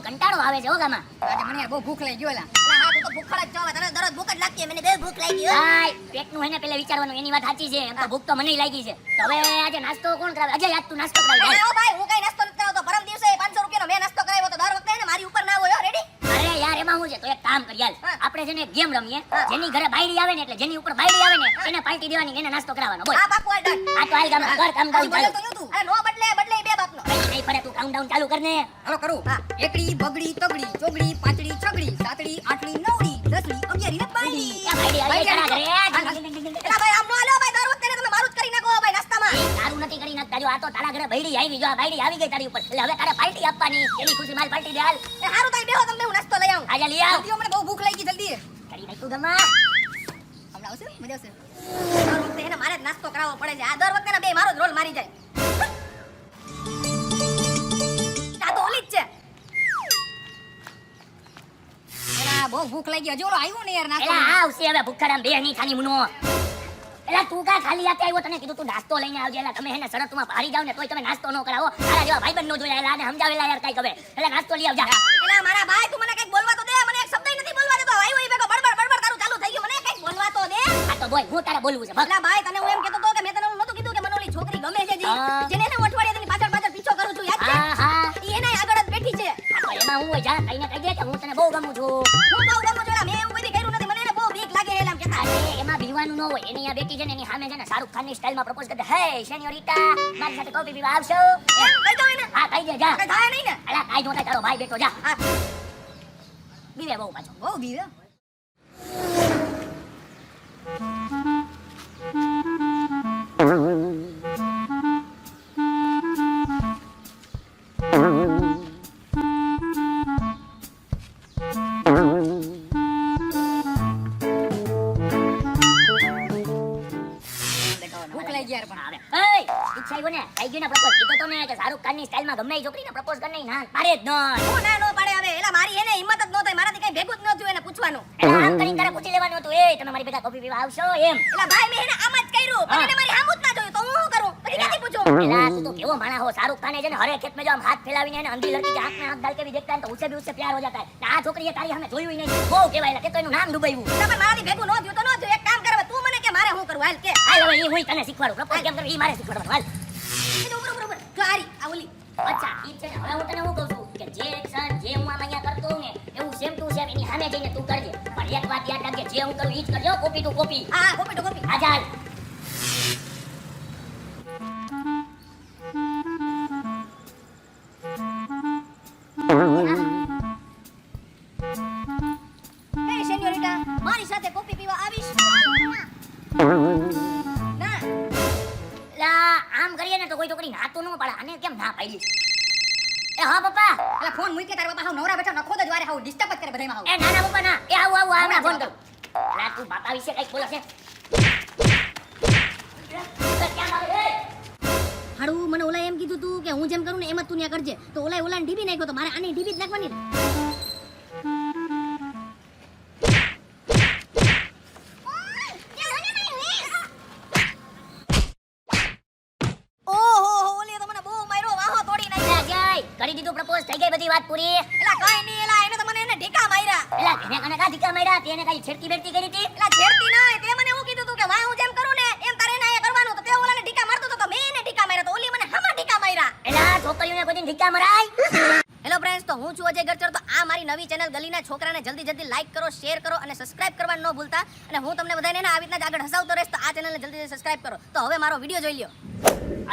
કંટાળો આવે છે હો ગામાં. આજે મને બહુ ભૂખ લાગી ગયો. હા તું તો ભૂખડ જ છો. તને દરરોજ ભૂખ જ લાગતી. મને બે ભૂખ લાગી ગયો. હાય પેટનું એને પેલે વિચારવાનું. એની વાત સાચી છે. એમ તો ભૂખ તો મને લાગી છે. તો હવે આજે નાસ્તો કોણ કરાવે? અજય આજ તું નાસ્તો કરાવી. ઓ ભાઈ હું કઈ નાસ્તો નથી કરાવતો. પરમ દિવસે 500 રૂપિયાનો મેં નાસ્તો કરાવ્યો તો દર વખતે ને મારી ઉપર ના હોય. રેડી? અરે યાર એમાં શું છે? તો એક કામ કરી હાલ. આપણે છે ને એક ગેમ રમીએ. જેની ઘરે બાયડી આવે ને એટલે જેની ઉપર બાયડી આવે ને એને પાર્ટી દેવાની, એને નાસ્તો કરાવવાનો. બોલ. હા પાકું આ ડન. આ તો હાલ ગામ કર કામ ચાલુ. અરે નો બદલે બે બાપનો. નહીં પડે તું કાઉન્ટડાઉન ચાલુ કર ને. હાલો કરું. હા એકડી બગડી તગડી ચોગડી પાંચડી છગડી સાતડી આઠડી નવડી દસડી 11ડી ને 12ડી. એ બાયડી આવે તારા ઘરે. એલા ભાઈ આમ નો હાલો ભાઈ. દર વખતે તમે મારું જ કરી નાખો ભાઈ નાસ્તામાં. તારું નથી કરી નાખતા. જો આ તો તારા ઘરે બાયડી આવી. જો આ બાયડી આવી ગઈ તારી ઉપર. એટલે હવે તારે પાર્ટી આપવાની. એની ખુશી માલ પાર્ટી દે હાલ. એ હારું તાઈ બેહો તમને હું નાસ્તો લઈ આવું. આજા લઈ આવ. જલ્દી મને બહુ ભૂખ લાગી જલ્દી. કરી નાખ્યું ગમા. હમણાં આવશે મજા આવશે. દર વખતે એને મારે જ નાસ્તો કરાવવો પડે છે. આ દર વખતે બે મારો જ રોલ મારી જાય. આ તો ઓલી જ છે. એલા બહુ ભૂખ લાગી. હજુ ઓલો આવ્યો ને યાર નાસ્તો. એલા આવશે હવે ભૂખડામ બે ની ખાની મુનો. એલા તું કા ખાલી હાથે આવ્યો? તને કીધું તું નાસ્તો લઈને આવજે. એલા તમે હેને શરતમાં ભારી જાવ ને તોય તમે નાસ્તો ન કરાવો. તારા જેવા ભાઈબંધ નો જોયા. એલા આને સમજાવેલા યાર કઈ હવે. એલા નાસ્તો લઈ આવજા. એલા મારા ભાઈ તું મને કઈક બોલવા તો દે. મને એક શબ્દ નથી બોલવા દેતો. આવ્યો ઈ બેકો બડબડ બડબડ તારું ચાલુ થઈ ગયું. મને કઈક બોલવા તો દે. આ તો બોલ હું તારે બોલવું છે. ભગ. એલા ભાઈ તને હું એમ કહેતો તો કે મેં તને નહોતું કીધું કે મને ઓલી છોકરી ગમે છે જેને એને અઠવાડિયાની પાછળ પાછળ પીછો કરું છું. યાદ છે? હા હા. ઈ એના આગળ જ બેઠી છે. આ તો એમાં હું હોય જા કઈને કહી દે કે હું તને બહુ ગમું છું. હું બહુ ગમું છું. એલા મેં એવું કદી કર્યું નથી. મને એને બહુ બીક લાગે એલા એમ કહેતા. અરે એમાં બીવાનું ન હોય. એની આ બેટી છે ને એની સામે છે ને શાહરુખ ખાનની સ્ટાઇલમાં પ્રપોઝ કરતે. હે સેન્યોરિટા મારી સાથે કોફી પીવા આવશો? એમ કહી દો એને. હા કહી દે જા. કઈ થાય નહીં ને. અલા કાઈ જો તારો ભાઈ બેઠો જા. હા બીવે બહુ પાછો. બહુ બીવે. ભૂખ લાગી યાર પણ. આવે એય ઈચ્છા આવ્યો ને થઈ ગયું ને પ્રપોઝ. કીધો તો મેં કે શાહરુખ ખાનની સ્ટાઇલમાં ગમે એ છોકરીને પ્રપોઝ કરી નહીં ના પાડે જ નહીં. હું ના નો પાડે હવે. એલા મારી એને હિંમત જ ન થઈ. મારાથી કઈ ભેગું જ ન થયું એને પૂછવાનું. એટલે આમ કરીને તારે પૂછી લેવાનું હતું. એ તમે મારી ભેગા કોફી પીવા આવશો એમ. એલા ભાઈ મેં એને આમ જ કર્યું. પણ એને મારી સામું જ ના જોયું તો હું શું કરું? પછી ક્યાંથી પૂછું? એલા તું તો કેવો માણા હો. શાહરુખ ખાને છે ને હરે ખેત में जो हम हाथ फैलाવીને એને અંધી લड़की के आंख में आंख डाल के भी देखता है तो उसे भी उससे प्यार हो जाता है. આ છોકરીએ તારી સામે જોયું નહીં. બહુ કહેવાય કે તો એનું નામ ડૂબાવ્યું. તમે મારાથી ભેગું ન થયું તો ન થયું. એક કામ કર હવે તું મને કે મારે શું કરવું હાલ કે. હાલ હવે હું તને શીખવાડું. પ્રપોઝ કેમ કરવું ઈ મારે શીખવાડવાનું. હાલ. એ તો ઉપર જો આરી આ ઓલી. અચ્છા ઈ છે ને હવે હું તને શું કહું છું કે જે એક્શન જે હું આમ અહીંયા કરતો હોઉં ને એવું સેમ ટુ સેમ એની સામે જઈને તું કરજે. પણ એક વાત યાદ રાખજે જે હું કરું ઈ જ કરજો. Copy to copy. હા કોપી તો કોપી. આજા હાલ. હે સેન્યોરિટા મારી સાથે કોફી પીવા આવીશ? ના. લા આમ કરીએ ને તો કોઈ છોકરી ના તો ન પાડે. આને કેમ ના પાડી? એ હા પપ્પા. એલા ફોન મૂકી તારા બાપા હાવ નવરા બેઠા નખો જ વારે હાવ ડિસ્ટર્બ જ કરે બધાયમાં હાવ. એ ના ના પપ્પા ના. એ આવું આવું હમણાં ફોન કરું. લા તું બાપા વિશે કઈક બોલે છે? હાડું મને ઓલા એમ કીધું તું કે હું જેમ કરું ને એમ જ તું ન્યા કરજે. તો ઓલાને ઢીબી નાખ્યો તો મારે આને ઢીબી જ નાખવાની. ઓહો ઓલી તો મને બહુ માર્યો વાહો તોડી નાખ્યો. જય કરી દીધું પ્રપોઝ થઈ ગઈ બધી વાત પૂરી. એલા કાઈ નહીં. એલા એને તો મને એને ઢીકા માર્યા. એલા એને કને કા ધીકા માર્યા? તેને કઈ છેડતી બેડતી કરી હતી? એલા છેડતી ના હોય. તે મને એવું કીધું તું કે વાહ હું જેમ કરું ને એમ તારે એને આયા કરવાનું. તો તે ઓલાને ઢીકા મારતો તો મેં એને ઢીકા માર્યા. તો ઓલી મને હામાં ઢીકા માર્યા. એલા છોકરીઓને કોઈ દિન ધીકા મરાય? હેલો ફ્રેન્ડ્સ, તો હું છું અજય ગરચર. તો આ મારી નવી ચેનલ ગલીના છોકરાને જલ્દી લાઈક કરો, શેર કરો અને સબસ્ક્રાઇબ કરવાનું ન ભૂલતા. અને હું તમને બધાને આ રીતના જ આગળ હસાવતો રહીશ. તો આ ચેનલને જલ્દી સબસ્ક્રાઇબ કરો. તો હવે મારો વિડિયો જોઈ લ્યો.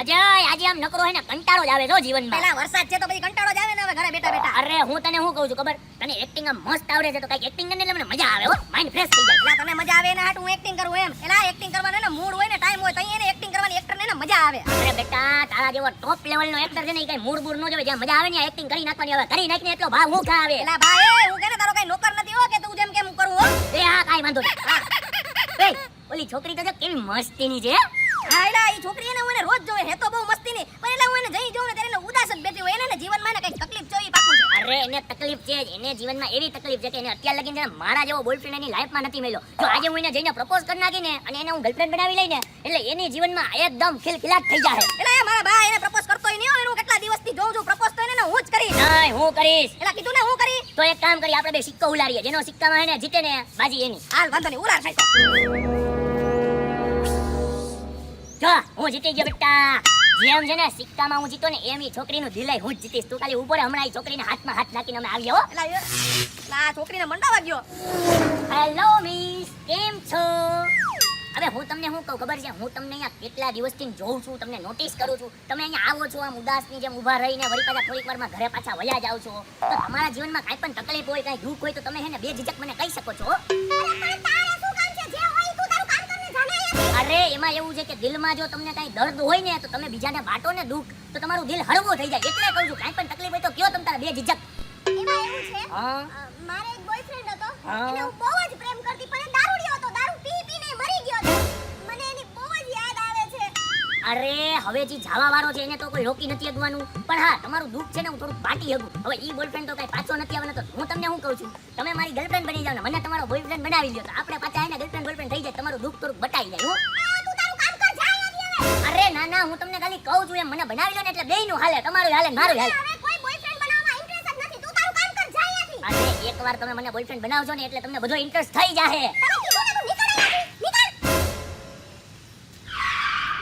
અજય આજે આમ નકરો હે ને કંટાળો જ આવે જો જીવનમાં. પહેલા વરસાદ છે તો પછી કંટાળો જ આવે ને હવે ઘરે બેઠા બેઠા. અરે હું તને શું કહું છું ખબર? તને એક્ટિંગ આમ મસ્ત આવડે છે તો કઈક એક્ટિંગ કરીને એટલે મને મજા આવે હો. માઇન્ડ ફ્રેશ થઈ જાય. એલા તને મજા આવે એના હાટ હું એક્ટિંગ કરું એમ. એલા એક્ટિંગ કરવાનો ને મૂડ હોય ને ટાઈમ હોય તો એને એક્ટિંગ કરવાની એક્ટરને ને મજા આવે. અરે બેટા તારા જેવો ટોપ લેવલનો એક્ટર છે ને ઈ કઈ મૂડ બૂડ નો જોવે. જ્યાં મજા આવે ને એક્ટિંગ કરી નાખવાની. હવે કરી નાખને એટલો ભાવ હું ખા આવે. એલા ભાઈ હું કે તારો કઈ નોકર નથી હો કે તું જેમ કેમ કરું હો. એ હા કાઈ વાંધો નહીં. એ ઓલી છોકરી તો જો કેવી મસ્તીની છે. હા એલા ઈ છોકરી એને હું એને રોજ જોવે હે તો બહુ મસ્તીની. પણ એલા હું એને જઈ જોઉં ને ત્યારે એને ઉદાસ જ બેઠી હોય. એને જીવનમાં ને કઈ તકલીફ જોઈ પાકું છે. અરે એને તકલીફ છે જ. એને જીવનમાં એવી તકલીફ છે કે એને અત્યાર લગીને છે ને મારા જેવો બોયફ્રેન્ડ એની લાઈફમાં નથી મળ્યો. જો આજે હું એને જઈને પ્રપોઝ કરી નાખીને અને એને હું ગર્લફ્રેન્ડ બનાવી લઈને એટલે એની જીવનમાં એકદમ ખિલખિલાટ થઈ જાય. એટલે મારા ભાઈ એને પ્રપોઝ કરતોય નહીં હોય, હું કેટલા દિવસથી જોઉં છું પ્રપોઝ તો એને હું જ કરીશ. નહીં હું કરીશ. એટલે કીધું ને હું કરી. તો એક કામ કરી આપણે બે સિક્કો ઉલારીએ. જેનો સિક્કામાં એને જીતે ને બાજી એની. હાલ વાંધો નહીં, ઉલાર સાઈકો. જો હું જીતી ગયો બેટા. જેમ છે ને સિક્કામાં હું જીતો ને એમ ઈ છોકરીનું દિલય હું જ જીતીશ. તું ખાલી ઉભો રહે, હમણાં ઈ છોકરીને હાથમાં હાથ નાખીને અમે આવીએ હો. એટલે આ છોકરીને મંડાવા ગયો. હેલો મિસ, કેમ છો? હવે હું તમને શું કહું ખબર છે? હું તમને અહીંયા કેટલા દિવસથી જોઉં છું, તમને નોટિસ કરું છું. તમે અહીંયા આવો છો આમ ઉદાસની જેમ ઊભા રહીને વળી પાછા થોડીક વારમાં ઘરે પાછા વયા જાવ છો. તો તમારા જીવનમાં કાંઈ પણ તકલીફ હોય, કાંઈ દુઃખ હોય તો તમે હે ને બે ઝીઝક મને કહી શકો છો. અરે એમાં એવું છે કે દિલમાં જો તમને કાંઈ દર્દ હોય ને તો તમે બીજાને બાટો ને દુઃખ તો તમારું દિલ હળવું થઈ જાય. એટલે કહું છું કાંઈ પણ તકલીફ હોય તો કયો તમે તારા બે ઝીઝક. એમાં એવું છે, હા મારે એક બોયફ્રેન્ડ હતો, હા. એને હું બહુ જ પ્રેમ કરતી, પણ એ દારૂડિયો હતો, દારૂ પી પીને મરી ગયો છે. મને એની બહુ જ યાદ આવે છે. અરે હવે જે જવા વાળો છે એને તો કોઈ રોકી નથી શકવાનું. પણ હા તમારું દુઃખ છે ને હું થોડું પાટી શકું. હવે ઈ બોયફ્રેન્ડ તો કઈ પાછો નથી આવવાનો. તો હું તમને શું કહું છું, તમે મારી ગર્લફ્રેન્ડ બની જાવ ને મને તમારો બોયફ્રેન્ડ બનાવી લ્યો તો આપણે પાછા એને ગર્લફ્રેન્ડ બોયફ્રેન્ડ થઈ જાય. તમારું દુઃખ થોડુંક બટાઈ જાય. હું તું તારું કામ કર, જા અહીંયાથી હવે. અરે ના ના હું તમને ખાલી કહું છું એમ મને બનાવી લો ને એટલે બેયનું હાલે. તમારું હાલે ને મારું હાલે. હવે કોઈ બોયફ્રેન્ડ બનાવવામાં ઇન્ટરેસ્ટ જ નથી. તું તારું કામ કર, જા અહીંયાથી. અરે એકવાર તમે મને બોયફ્રેન્ડ બનાવજો ને એટલે તમને બધો ઇન્ટરેસ્ટ થઈ જાહે. તને કીધું ને તું નીકળ અહીંયાથી, નીકળ.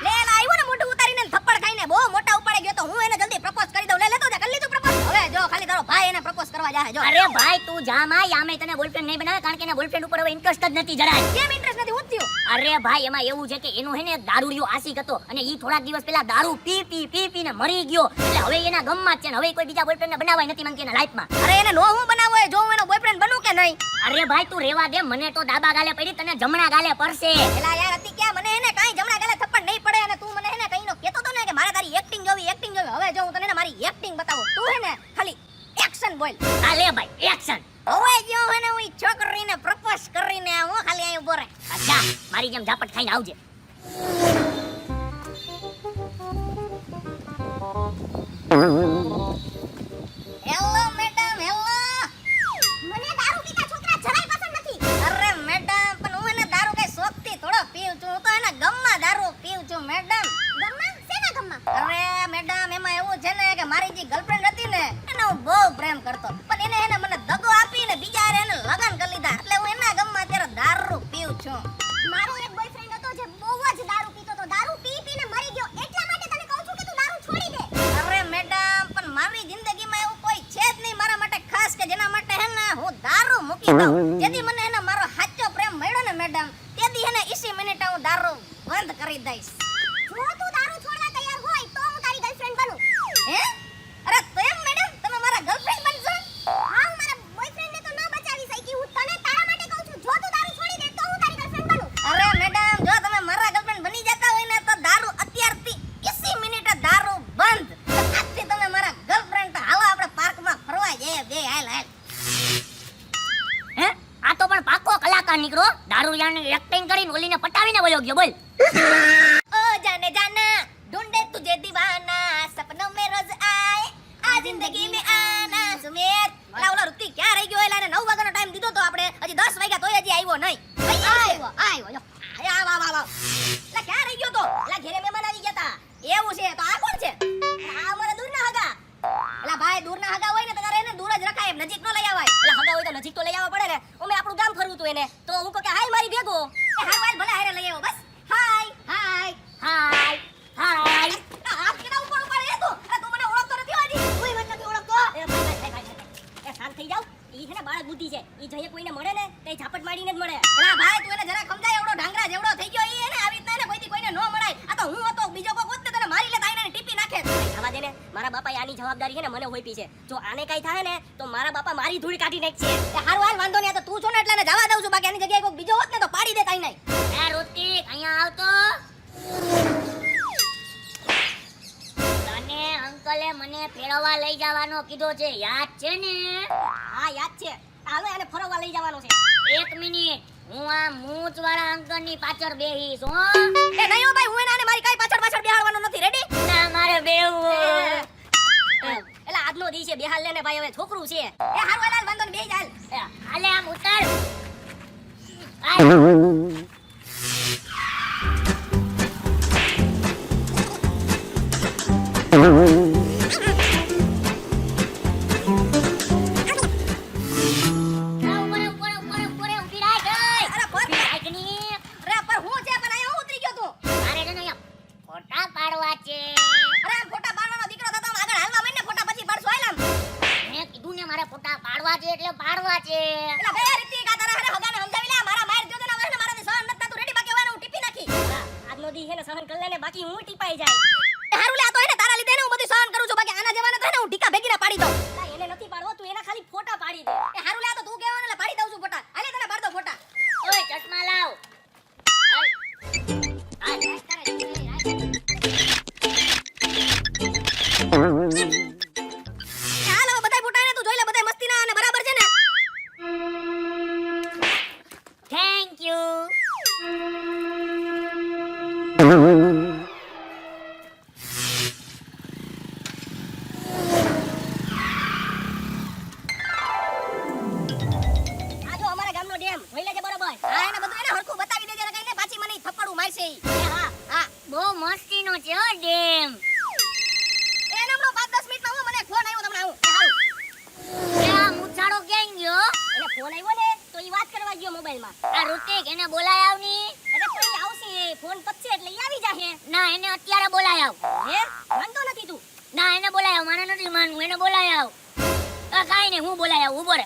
લે લા આવ્યો ને મોઢું ઉતારીને ને થપ્પડ ખાઈને બહુ મોટા ઉપાડે ગયો તો હું એને જલ્દી પ્રપોઝ કરી દઉં. લે લેતો જા, કરી લીધું પ્રપોઝ. હવે જો ખાલી તારો ભાઈ એને પ્રપોઝ કરવા જાહે. જો અરે ભાઈ તું જા માં, યામે તને બોયફ્રેન્ડ નહીં બનાવે કારણ કે એના બોયફ્રેન્ડ ઉપર હવે ઇન્ટરેસ્ટ જ નથી જરાય. કેમ ઇન્ટરેસ્ટ નથી ઉઠ્યો? અરે ભાઈ એમાં એવું છે કે એનો હે ને દારૂડિયો આશિક હતો અને ઈ થોડાક દિવસ પહેલા દારૂ પી પીને મરી ગયો. એટલે હવે એના ગમમાં જ છે ને હવે કોઈ બીજા બોયફ્રેન્ડને બનાવાય નથી માંગતી એના લાઈફમાં. અરે એને નો હું બનાવો જો હું એનો બોયફ્રેન્ડ બનું કે નહીં? અરે ભાઈ તું રેવા દે, મને તો ડાબા ગાલે પડી તને જમણા ગાલે પડશે. એલા યાર હતી ક્યાં મને એને કાઈ જમણા ગાલે થપ્પડ નહીં પડે અને તું મને એને કઈ નો કહેતો તો ને કે મારે તારી એક્ટિંગ જોવી. હવે જો હું તને ને મારી એક્ટિંગ બતાવું. તું હે ને ખાલી એક્શન બોલ. ચાલે ભાઈ એક્શન. હવે જો હે ને હું છોકરીને પ્રપોઝ કરીને હું ખાલી અહીં ઉભો રહે. અચ્છા મારી જેમ ઝાપટ ખાઈને આવજે. Hello madam, hello. મને દારૂ પીતા છોકરા જરાય પસંદ નથી. અરે મેડમ પણ હું એને દારૂ કઈ શોખથી થોડો પીઉં છું. હું તો એના ગમમાં દારૂ પીઉં છું મેડમ. ગમમાં? શેના ગમમાં? અરે મેડમ એમાં એવું છે ને કે મારી જે ગર્લફ્રેન્ડ હતી ને એને હું બહુ પ્રેમ કરતો પણ એને મને દગો આપીને બીજા હારે એને લગન કરી લીધા. એટલે હું એના ગમમાં અત્યારે દારૂ પીઉં છું. મારો એક બોયફ્રેન્ડ હતો જે બહુ જ દારૂ પીતો હતો, દારૂ પી પીને મરી ગયો. એટલા માટે તને કહું છું કે તું દારૂ છોડી દે. અરે મેડમ પણ મારી જિંદગીમાં એવું કોઈ છે જ નહીં મારા માટે ખાસ કે જેના માટે હે ને હું દારૂ મૂકી દઉં. જેથી મને એને મારો સાચો પ્રેમ મળ્યો ને મેડમ તેથી એને 20 મિનિટે હું દારૂ બંધ કરી દઈશ. જો તું દારૂ છોડવા તૈયાર હોય તો હું તારી ગર્લફ્રેન્ડ બનું. હે? અરે તો એમ મેડમ તમે મારા ગર્લફ્રેન્ડ બનશો? હા, હું મારા બોયફ્રેન્ડને તો ન બચાવી શકી. હું તને તારા માટે કહું છું, જો તું દારૂ છોડી દે તો હું તારી ગર્લફ્રેન્ડ બનું. અરે મેડમ જો તમે મારા ગર્લફ્રેન્ડ બની જતા હોય ને તો દારૂ અત્યારથી 20 મિનિટે દારૂ બંધ. તો આજથી તમે મારા ગર્લફ્રેન્ડ તો હાલો આપણે પાર્કમાં ફરવા જઈએ બે. હાલ હાલ. હે આ તો પણ પાકો કલાકાર નીકળો. દારૂડિયાની એક્ટિંગ કરીને ઓલીને પટાવીને વયો ગયો. બોલ. ओ जाने जाना ढूंढे तुझे दीवाना सपनों में रोज आए आ जिंदगी में आना सुमेर. ઓલા ઋતિક ક્યાં રહી ગયો? એલા એને 9 વાગ્યાનો ટાઈમ દીધો તો આપણે હજી 10 વાગ્યા તોય હજી આવ્યો નહીં. આવ્યો જો. આય વાહ વાહ વાહ. એલા ક્યાં રહી ગયો તો? એલા ઘરે મહેમાન આવી ગયા તા. એવું છે તો આ કોણ છે? આ અમારા દૂરના હગા. એલા ભાઈ દૂરના હગા હોય ને તો તારે એને દૂર જ રખાય, એમ નજીક નો લઈ આવાય. એલા હગા હોય તો નજીક તો લઈ આવવા પડે ને. અમે આપણું ગામ ફરવું તું એને તો હું કહું કે હાય મારી ભેગો. એ હાય ભાઈ ભલે હારે લઈ આવો બસ. હાય હાય હાય હાય. હાથ કેના ઉપર ઉપર એ તું? અરે તું મને ઓળખતો નથી હજી. તું મને નથી ઓળખતો. એ ભાઈ એ શાંત થઈ જાવ. ઈ છે ને બાળક બુદ્ધિ છે. ઈ જોઈએ કોઈને મળે ને કઈ ઝાપટ મારીને જ મળે. એલા ભાઈ તું એને જરા સમજાય. એવડો ઢાંગરા જેવડો થઈ ગયો ઈ એને આવી રીતના એને કોઈથી કોઈને નો મળાય. આ તો હું હતો બીજો કોઈ હોત ને તને મારી લેતા એને ટીપી નાખે. ખાવા દે ને. મારા બાપાએ આની જવાબદારી છે ને મને હોઈપી છે. જો આને કઈ થાય ને તો મારા બાપા મારી ધૂળ કાઢી નાખશે. એ હારું હાલ વાંધો નહીં. આ તો તું છો ને એટલે એને જવા દઉં છું. બાકી આની જગ્યાએ કોઈ બીજો હોત ને તો પાડી દે કાઈ નહીં. એ ઋતિક અહીંયા આવતો. તને અંકલે મને ફેરવવા લઈ જવાનો કીધો છે, યાદ છે ને? હા યાદ છે. હાલો એને ફરવા લઈ જવાનો છે. એક મિનિટ હું આ મૂંછ વાળા અંકલની પાછળ બેહીશ હો. એ નહીં હો ભાઈ હું એને મારી કાઈ પાછળ પાછળ બેહાડવાનો નથી. રેડી? ના મારે બેહવું. એટલે આ આજનો દી છે બેહાલ લેને ભાઈ હવે છોકરું છે એ હારું હાલ વાંધો ને બેહી જા એ, હાલે આમ ઉતાર હાલ. ઉપર, ઊભી રાખ, એય. અરે ફોન ઊભી રાખ ની. અરે પર હું છે પણ અહીંયા હું ઉતરી ગયો તું તારે છે ને અહીંયા ફોટા પાડવા છે. અરે આમ ફોટા પાડવાનો દીકરો થતો આમ આગળ હાલવા માંડ ને ફોટા પછી પાડશું હાલ આમ મેં કીધું ને મારે ફોટા પાડવા છે એટલે પાડવા છે. એલા બે રીતિ કા તારા હરે હગાને સમજાવી લે મારા માર જોજો ના વહેને મારાથી સહન નતા તું રેડી બાકી હું ટીપી નાખી આજનો દી હે ને સહન કર લે ને બાકી હું ટીપાઈ જાય એ હારું લે આ તો એને તારા લીધે ને હું બધું સહન કરું છું બાકી આના જવાને તો ને હું ઢીકા ભેગી ના પાડી દઉં ના એને નથી પાડવો તું એના ખાલી ફોટા પાડી દે એ હારું લે આ તો તું કહેવાનો એટલે પાડી દઉં છું ફોટા હાલે તને પાડ દો ફોટા ઓય ચશ્મા લાવ. હાલ. હાલ. હાલ હવે બધાય ફોટા એને તું જોઈ લે બધાય મસ્તીના અને બરાબર છે ને થેન્ક યુ. આ જો અમારા ગામનો ડેમ જોઈ લેજે બરોબર હા એને બધું એને હરખું બતાવી દેજે ને કઈને પાછી મને થપ્પડું મારશે ઈ એ હા હા બહુ મસ્તીનો છે હો ડેમ. એને હમણાં 5-10 મિનિટમાં હું મને ફોન આવ્યો તમને આવું એ હારું એ આ મૂછાળો ક્યાં ગયો? એને ફોન આવ્યો ને તો ઈ વાત કરવા ગયો મોબાઈલમાં આ ઋતિક એને બોલાય આવની. એટલે કોઈ આવશે ફોન પતશે એટલે ઈ આવી જાહે ના એને અત્યારે બોલાય આવ. હે માનતો નથી તું ના એને બોલાય આવ, મારે નથી માનવું, એને બોલાય આવ. કાંઈ નહીં, હું બોલાય આવ, ઊભો રે.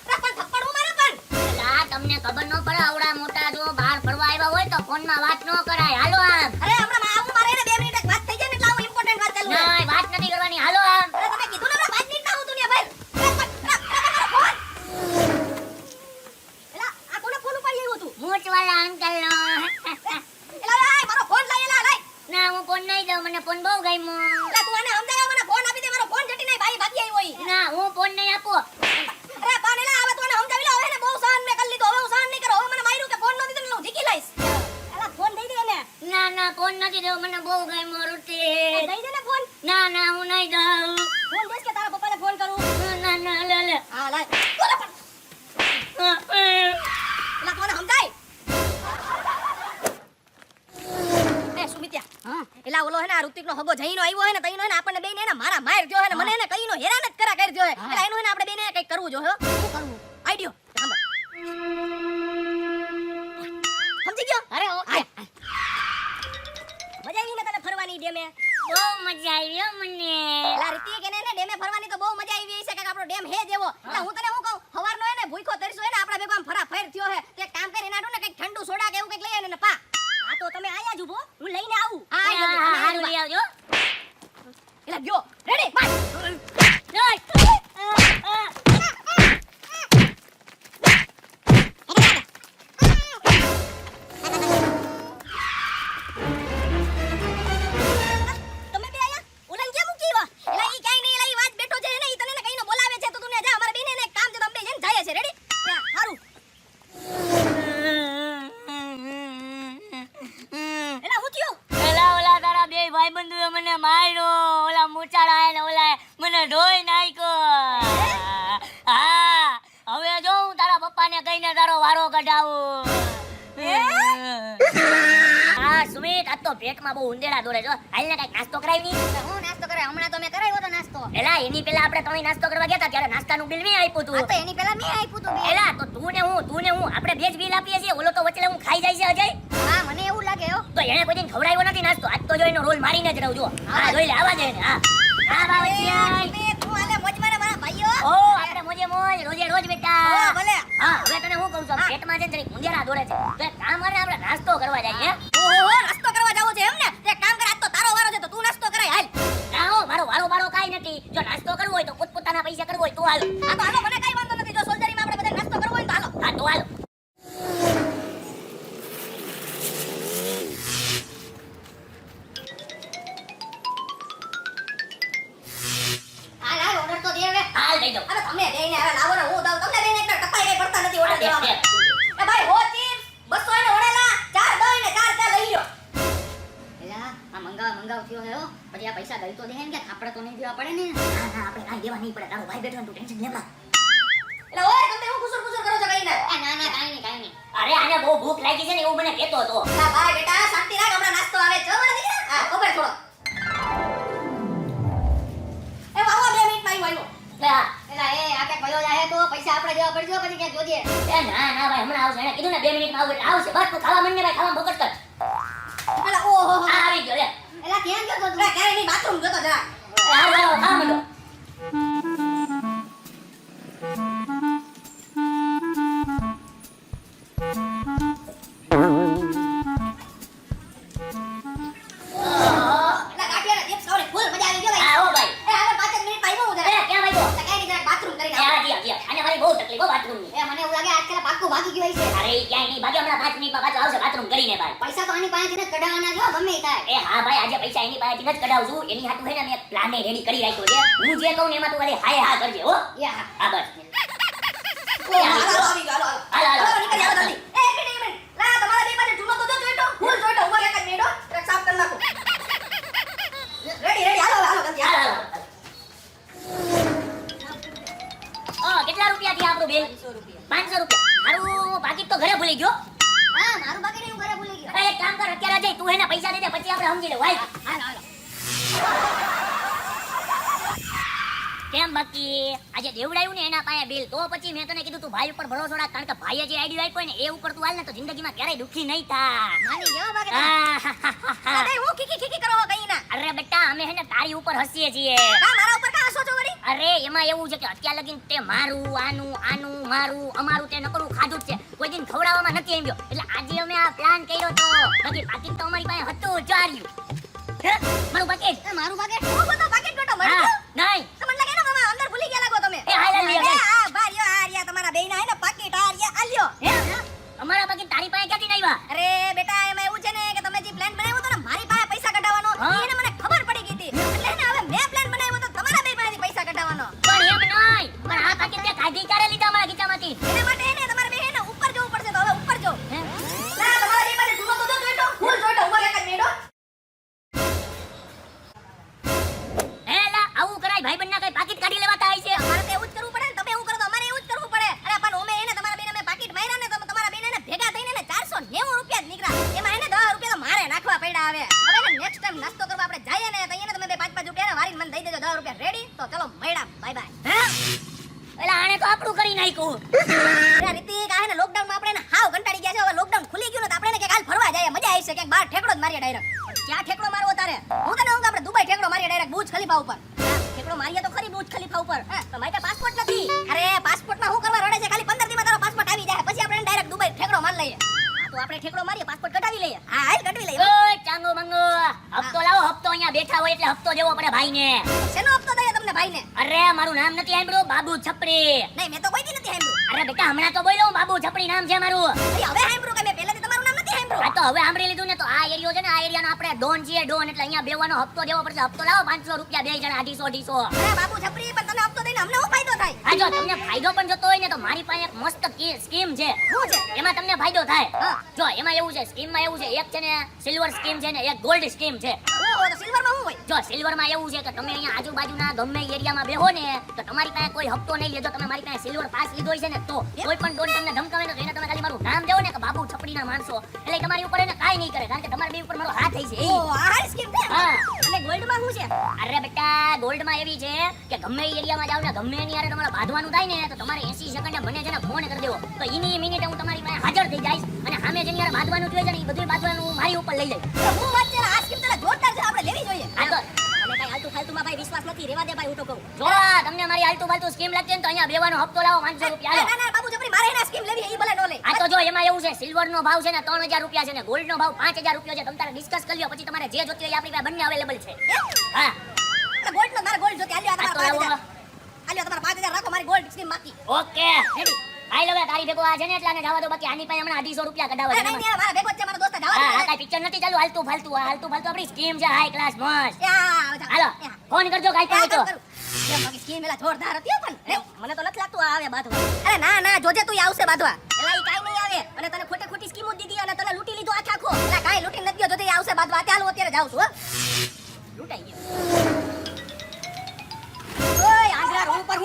રે પણ થપ્પડ હું મારે પણ એટલે આ તમને ખબર ન પડે આવડા મોટા જો બહાર ફરવા આવ્યા હોય તો ફોનમાં વાત ન કરાય. હાલો આમ. અરે હમણાં આવું મારે એને 2 મિનિટ એક વાત થઈ જાય ને એટલે આવું ઇમ્પોર્ટન્ટ વાત ચાલુ છે ના વાત નથી કરવાની. હાલો આમ. અરે તમે કીધું ને હમણાં 5 મિનિટમાં આવું તું ને ભાઈ મારો ફોન એલા આ કોનો ફોન ઉપાડી આવ્યો તું મૂછવાળા અંકલનો. એલા લાય મારો ફોન લઈ એલા લાય ના હું ફોન નહીં દઉં, મને ફોન બહુ ગમ્યો. એલા તું આને સમજાય મને ફોન આપી દે મારો ફોન જટી નહીં ભાઈ ભાગી આવ્યો ઈ ના હું ફોન નહીં આપું. અરે પણ એલા હવે તું આને સમજાવી લે હવે ને બહુ સહન મે કરી લીધો હવે હું સહન નહીં કરો હવે મને માર્યું કે ફોન નો દીધો ને હું ઝીકી લઈશ એલા ફોન દઈ દે એને ના ના ફોન નથી દેવો, મને બહુ ગમ્યો ઋતિક. દઈ દે ને ફોન ના ના હું નહીં દઉં. ફોન દેશ કે તારા પપ્પાને ફોન કરું ના ના લે લે. હા લાય બોલે પણ એલા કોને સમજાય એ સુમિત્યા હા એલા ઓલો હે ને આ ઋતિકનો હગો જઈનો આવ્યો હે ને તઈનો હે ને આપણને બેને એને મારા માર ગયો હે ને મને એને કઈનો હેરાન જ કરા કરજો હે એલા એનું હે ને આપણે બેને કંઈક કરવું જો હે શું કરવું આઈડિયો સમજી ગયો અરે ઓકે. મજા આવી ને તને ફરવાની ડેમે બહુ મજા આવી હો મને. એલા ઋતિક એને ને ડેમે ફરવાની તો બહુ મજા આવી છે કે આપણો ડેમ હે જેવો એટલે હું તને હું કહું હવારનો હે ને ભૂખો તરસો હે ને આપણા ભેગો આમ ફરા ફેર થયો હે તે કામ કરી નાડું ને કંઈક ઠંડુ સોડા કે એવું કંઈક લઈ આને ને પા આ તો તમે આયા જ ઉભો હું લઈને આવું હા હા હારું લઈ આવજો. એલા ગયો રેડી બાય તમે બે આયા ઓલા ક્યાં મૂકી વા એલા ઈ કાઈ નહીં એલા ઈ વાત બેઠો છે ને ઈ તને ને કઈનો બોલાવે છે તો તું ને જા અમારા બેને ને એક કામ છે તો અમે બે જઈને જાય છે રેડી હારું એલા હું થયો ઓલા તારા બે ભાઈબંધોએ મને માર્યો. ઓલા મૂછાળા ને ઓલા મને ઢોઈ નાખ્યો. હા હવે જો હું તારા પપ્પાને કહીને તારો વારો કઢાવું. હા સુમિત આજ તો પેટમાં બહુ ઉંદેડા દોડે છો. હાલને કઈક નાસ્તો કરાવી ની. હું નાસ્તો કરે હમણાં તો મેં કરાવ્યો તો નાસ્તો એલા એની પેલા આપણે ત્રણેય નાસ્તો કરવા ગયા હતા ત્યારે નાસ્તાનું બિલ મેં આપ્યું આ તો તું. એની પહેલા મેં આપ્યું તું એલા તો તું ને હું આપણે બે જ બિલ આપીએ છીએ. ઓલો તો વચ્ચે હું ખાઈ જાય છે અજય. હા મને એવું લાગે હો તો એને કોઈ દિન ખવડાવ્યો નથી નાસ્તો. આજ તો જો એનો રોલ મારીને જ રહું જો. હા જોઈ લે આવા જાય ને. હા હા બાવળિયા. તું આલે મોજમાં ને મારા ભાઈઓ ઓ આપણે મોજે મોજ રોજે રોજ બેટા. ઓ ભલે હા હવે તને હું કહું છું પેટમાં છે ને જરીક ઉંદેડા દોડે છે તો એક કામ કરે આપણે નાસ્તો કરવા જઈએ. ઓહો નાસ્તો કરવા જાવો છે એમ ને તે કામ કર આજ તો તારો વારો છે તો તું નાસ્તો કરાય હાલ ના હો મારો વારો બારો કાઈ નથી. જો નાસ્તો કરવો હોય તો પોતપોતાના પૈસા કરવો હોય તો હાલો. આ તો હાલો મને કાઈ વાંધો નથી જો સોલ્જરીમાં આપણે બધા નાસ્તો કરવો હોય તો હાલો હા તો હાલો. હાલ હાલ ઓર્ડર તો દે હવે હાલ દઈ દઉં. અરે તમે બેને હવે લાવો ને હું દઉં તમને બેને એક ટપાઈ કઈ પડતા નથી હા, ઓર્ડર દે, દેવામાં દે. એ ભાઈ હો ચીપ્સ 200 ને ઓળેલા 4 દહીં ને 4 તેલ તો દે ને કે આપણે તો નહીં દેવા પડે ને. ના ના આપણે કાંઈ દેવા નહીં પડે, તારો ભાઈ બેઠો ને તું ટેન્શન લેવા. એટલે ઓય તમે હું કુસુર કુસુર કરો છો કઈ ને? ના ના કાઈ નહીં. અરે આને બહુ ભૂખ લાગી છે ને એવું મને કહેતો હતો. ના ભાઈ બેટા શાંતિ રાખ, હમણાં નાસ્તો આવે છે મને દીકરા. હા ખબર થોડો. એ વાવો 2 મિનિટમાં આવ્યો. લે આ. એલા એ આ કે કયો જાહે તો પૈસા આપણે દેવા પડજો પછી ક્યાં જોજે. એ ના ના ભાઈ હમણાં આવશે, એને કીધું ને 2 મિનિટમાં આવું એટલે આવશે. બસ તું ખાવા માંડ ને ભાઈ, ખાવા બકટ કર. એલા ઓહો આ આવી ગયો લે. એલા ક્યાં ગયો તો તું? ક્યારે ની બાથરૂમ ગયો તો જરા. હાલો હાલો ખાવા માંડો. એલા ગાંઠિયાના chips ખાવાની ફૂલ મજા આવી ગયો ભાઈ. આવો ભાઈ. એ હવે 5 મિનિટ માં આવ્યો હું જરા. એ ક્યાં ભાઈ ગયો? તો કઈ નહીં જરા બાથરૂમ કરીને એ આવો. આ જી આને મારી બહુ તકલીફ હો બાથરૂમની. એ મને એવું લાગે આજકાલ પાક્કું ભાગી ગયું હશે. અરે ઈ ક્યાંય નહીં ભાગ્યો, હમણાં 5 મિનિટમાં પાછો આવશે બાથરૂમ કરીને ભાઈ. પૈસા તો આની પાસેથી જ કઢાવવાના જો ગમે ઈ થાય. એ હા ભાઈ આજે પૈસા એની પાસેથી જ કઢાવશું. એની હાટુ હે ને મેં પ્લાને રેડી કરી રાખ્યો છે. હું જે કહું ને એમાં તું ખાલી હાય હા કરજે હો. યા હા બસ. ઓ હાલો આવી ગયો હાલો હાલો, હાલો. હાલો નીકળી જાવ જલ્દી. એ એક મિનિટ લા તમારા બે પાસે ચૂનો તો જો જોઈતો ફૂલ જોઈતો ઉભો એક જ મિનિટ હો ટ્રક સાફ કરી નાખો. રેડી હાલો હાલો જલ્દી હાલો, હાલો. હાલો. કેટલા રૂપિયા થયા આપણું બિલ? 500 રૂપિયા. મારું પાકીટ તો ઘરે ભૂલી ગયો. હા મારું બાકી નહીં હું ઘરે ભૂલી ગયો. અરે એક કામ કર, અત્યારે જઈ તું એના પૈસા દે દે, પછી આપણે સમજી લેવું. હાલ. હાલો હાલો. કેમ બાકી આજે દેવડાયું ને એના પાસે બિલ, તો પછી મેં તને કીધું તું ભાઈ ઉપર ભરોસો રાખ, કારણ કે ભાઈએ જે આઈડિયા આપ્યો ને એ ઉપર તું હાલ ને તો જિંદગીમાં ક્યારેય દુખી નહીં થા. માની ગયો બાકી આહાહાહા. અરે હું ખીખી કરો હો કઈ ના. અરે બેટા અમે હે ને તારી ઉપર હસીએ છીએ. કા મારા ઉપર કા હસો છો વળી? અરે એમાં એવું છે કે અત્યાર લગીન તે મારું આનું મારું અમારું તે નકરું ખાધું જ છે, કોઈ દિન ખવડાવવામાં નથી આવ્યો. એટલે આજે અમે આ પ્લાન કર્યો તો, બાકી પાકીટ તો અમારી પાસે હતું ચાર્યું. હે મારું પાકીટ? એ મારું બાકી હું બધો બાકી ગોટો મળી હા ગયો. નહીં. તો મને લાગે ને મામા અંદર ભૂલી ગયા લાગો તમે. એ હાલ, હાલ, હાલ. એ આ ભાઈઓ આ રહ્યા તમારા બેયના હે ને પાકીટ આ રહ્યા આલ્યો. હે અમારા પાકીટ તારી પાસે ક્યાંથી આવ્યા? અરે બેટા એમાં એવું છે ને કે તમે જે પ્લાન બનાવ્યો હતો ને મારી પાસે પૈસા કઢાવવાનો હા? એને મને ખબર પડી ગઈ હતી. એટલે ને હવે મેં પ્લાન બનાવ્યો તો તમારા બે પાસેથી પૈસા કઢાવવાનો. પણ એમ નહીં, પણ આ પાકીટ તે કાઢી ક્યારે લીધા અમારા ખીચામાંથી? એના માટે એને તમારે બે એને ઉપર જવું પડશે તો હવે ઉપર જો. હે? ના તમારા બે પાસે જૂનો તો જો જોઈતો ફૂલ જોઈતો ઉભો એક જ મિનિટ હો. હે લા આવું કરાય? ભાઈબંધના કઈ પાકીટ કાઢી લેવાતા હોય છે? અમારે તો એવું જ કરવું પડે ને તમે એવું કરો તો અમારે એવું જ કરવું પડે. અરે પણ ઓમે એને તમારા બેને મેં પાકીટ માર્યા ને તો તમારા બેને ભેગા થઈને ને 490 રૂપિયા જ નીકળ્યા. એમાં એને 10 રૂપિયા તો મારે નાખવા પડ્યા આવે. હવે નેક્સ્ટ ટાઈમ નાસ્તો કરવા આપણે જઈએ ને તો એને તમે બે 5-5 રૂપિયા વારીને મને દઈ દેજો 10 રૂપિયા રેડી. તો ચલો મળ્યા બાય બાય. હે એલા આણે તો આપણું કરી નાખ્યું. અરે રીતિક આ હે ને લોકડાઉન માં આપણે ને હાવ કંટાળી ગયા છે. હવે લોકડાઉન ખુલી ગયું ને તો આપણે ને કે કાલ ફરવા જાય મજા આવશે, કે બહાર ઠેકડો જ મારીએ ડાયરેક્ટ. ક્યાં ઠેકડો મારવો તારે? હું તને કહું કે આપણે દુબઈ ઠેકડો મારીએ ડાયરેક્ટ બુર્જ ખલીફા ઉપર. ઠેકડો મારીએ તો ખરી બુર્જ ખલીફા ઉપર. તો મારી પાસે પાસપોર્ટ નથી. અરે પાસપોર્ટ માં શું કરવા રડે છે? ખાલી 15 દીમાં તારો પાસપોર્ટ આવી જાય પછી આપણે ડાયરેક્ટ દુબઈ ઠેકડો માર લઈએ. હા તો આપણે ઠેકડો મારીએ પાસપોર્ટ કઢાવી લઈએ. હા હાલ કઢાવી લઈએ. ઓય ચાંગો મંગો, હપ્તો લાવો. હપ્તો અહીંયા બેઠા હોય એટલે હપ્તો દેવો પડે ભાઈને. શેનો હપ્તો દઈએ તમને ભાઈને? અરે મારું નામ નથી સાંભળ્યું? બાબુ છપરી. નહીં મેં તો કોઈ દી નથી સાંભળ્યું. અરે બેટા હમણાં તો બોલ્યો હું, બાબુ છપરી નામ છે મારું. અરે હવે સાંભળ્યું કે મેં પહેલેથી તમારું નામ નથી સાંભળ્યું. આ તો હવે સાંભળી લીધું ને. તો આ એરિયો છે ને, આ એરિયાનો આપણે ડોન છીએ, ડોન. એટલે અહીંયા બેવાનો હપ્તો દેવો પડશે. હપ્તો લાવો 500 રૂપિયા, બે જણા 250. અરે બાબુ છપરી પણ તને હપ્તો દઈને અમને શું ફાયદો થાય? હા જો તમને ફાયદો પણ જોતો હોય ને તો મારી પાસે એક મસ્ત સ્કીમ છે. શું છે? એમાં તમને ફાયદો થાય. હા. જો એમાં એવું છે, સ્કીમમાં એવું છે, એક છે ને સિલ્વર સ્કીમ છે ને એક ગોલ્ડ સ્કીમ છે. ઓહો તો સિલ્વરમાં શું હોય? જો સિલ્વરમાં એવું છે કે તમે અહીંયા આજુબાજુના ગમે એરિયામાં બેહો ને તો તમારી પાસે કોઈ હપ્તો નહીં લેજો. તમે મારી પાસે સિલ્વર પાસ લીધો હોય છે ને તો કોઈ પણ ડોન તમને ધમકાવે ને તો એને તમે ખાલી મારું નામ દેવો ને કે બાબુ છપડીના માણસો, એટલે તમારી ઉપર એને કાઈ નહીં કરે, કારણ કે તમારા બે ઉપર મારો હાથ થઈ છે. ઓહ આ હારી સ્કીમ છે. હા. અને ગોલ્ડમાં શું છે? અરે બેટા ગોલ્ડમાં એવી છે કે ગમે એ એરિયામાં જાવ ને ગમે એની હારે તમારે બાંધવાનું થાય ને તો તમારે 80 સેકન્ડે મને છે ને ફોન કરી દેવો. તો એની મિનિટે હું તમારી પાસે હાજર થઈ જઈશ અને સામે જેની હારે બાંધવાનું જોઈએ છે ને એ બધું બાંધવાનું હું મારી ઉપર લઈ જઈશ. તો હું વાત છે આ સ્કીમ તને જોરદાર છે, આપણે લેવી જોઈએ. આ તો અને કઈ આલતુ ફાલતુમાં ભાઈ વિશ્વાસ નથી, રેવા દે ભાઈ હું તો કહું. જો તમને મારી આલતુ ફાલતુ સ્કીમ લાગતી હોય ને તો અહીંયા બેવાનો હપ્તો લાવો 500 રૂપિયા ના આલો. ના બાબુ જબરી મારે એના સ્કીમ લેવી ઈ ભલે નો લે. આ તો જો એમાં એવું છે, સિલ્વર નો ભાવ છે ને 3000 રૂપિયા છે ને ગોલ્ડ નો ભાવ 5000 રૂપિયા છે. તમે તારે ડિસ્કસ કરી લ્યો, પછી તમારે જે જોતી હોય આપણી પાસે બંને અવેલેબલ છે. હા એટલે ગોલ્ડ નો મારે ગોલ્ડ જોતી આલ્યો આ તો તમારા એવો. 5000. આલ્યો તમારા 5000 રાખો મારી ગોલ્ડ સ્કીમ બાકી. Okay ready. આઈ લવે તારી ભેગો આ છે ને એટલે આને જવા દો, બાકી આની પાસે હમણાં 250 રૂપિયા કઢાવવા છે. નહીં નહીં મારા ભેગો જ છે, મારા દોસ્ત જવા હા હા દે. કાઈ પિક્ચર નથી ચાલુ હાલતુ ફાલતુ. આ હાલતુ ફાલતુ આપણી સ્કીમ છે હાઈ ક્લાસ મસ્ત. યા હાલો ફોન કરજો કાઈ પણ હોય તો. એ બાકી સ્કીમ એલા જોરદાર હતી હો પણ. મને તો નથી લાગતું આ આવે બાંધવા. અરે ના ના જોજે તું આવશે બાંધવા. એલા ઈ કાઈ નહીં આવે અને તને ખોટે ખોટી સ્કીમો દીધી અને તને લૂંટી લીધો આખો. એલા કાઈ લૂંટી નથી ગયો, જોજે ઈ આવશે બાંધવા. ચાલ હું અત્યારે જાઉં છું હો. લૂંટાઈ ગયો.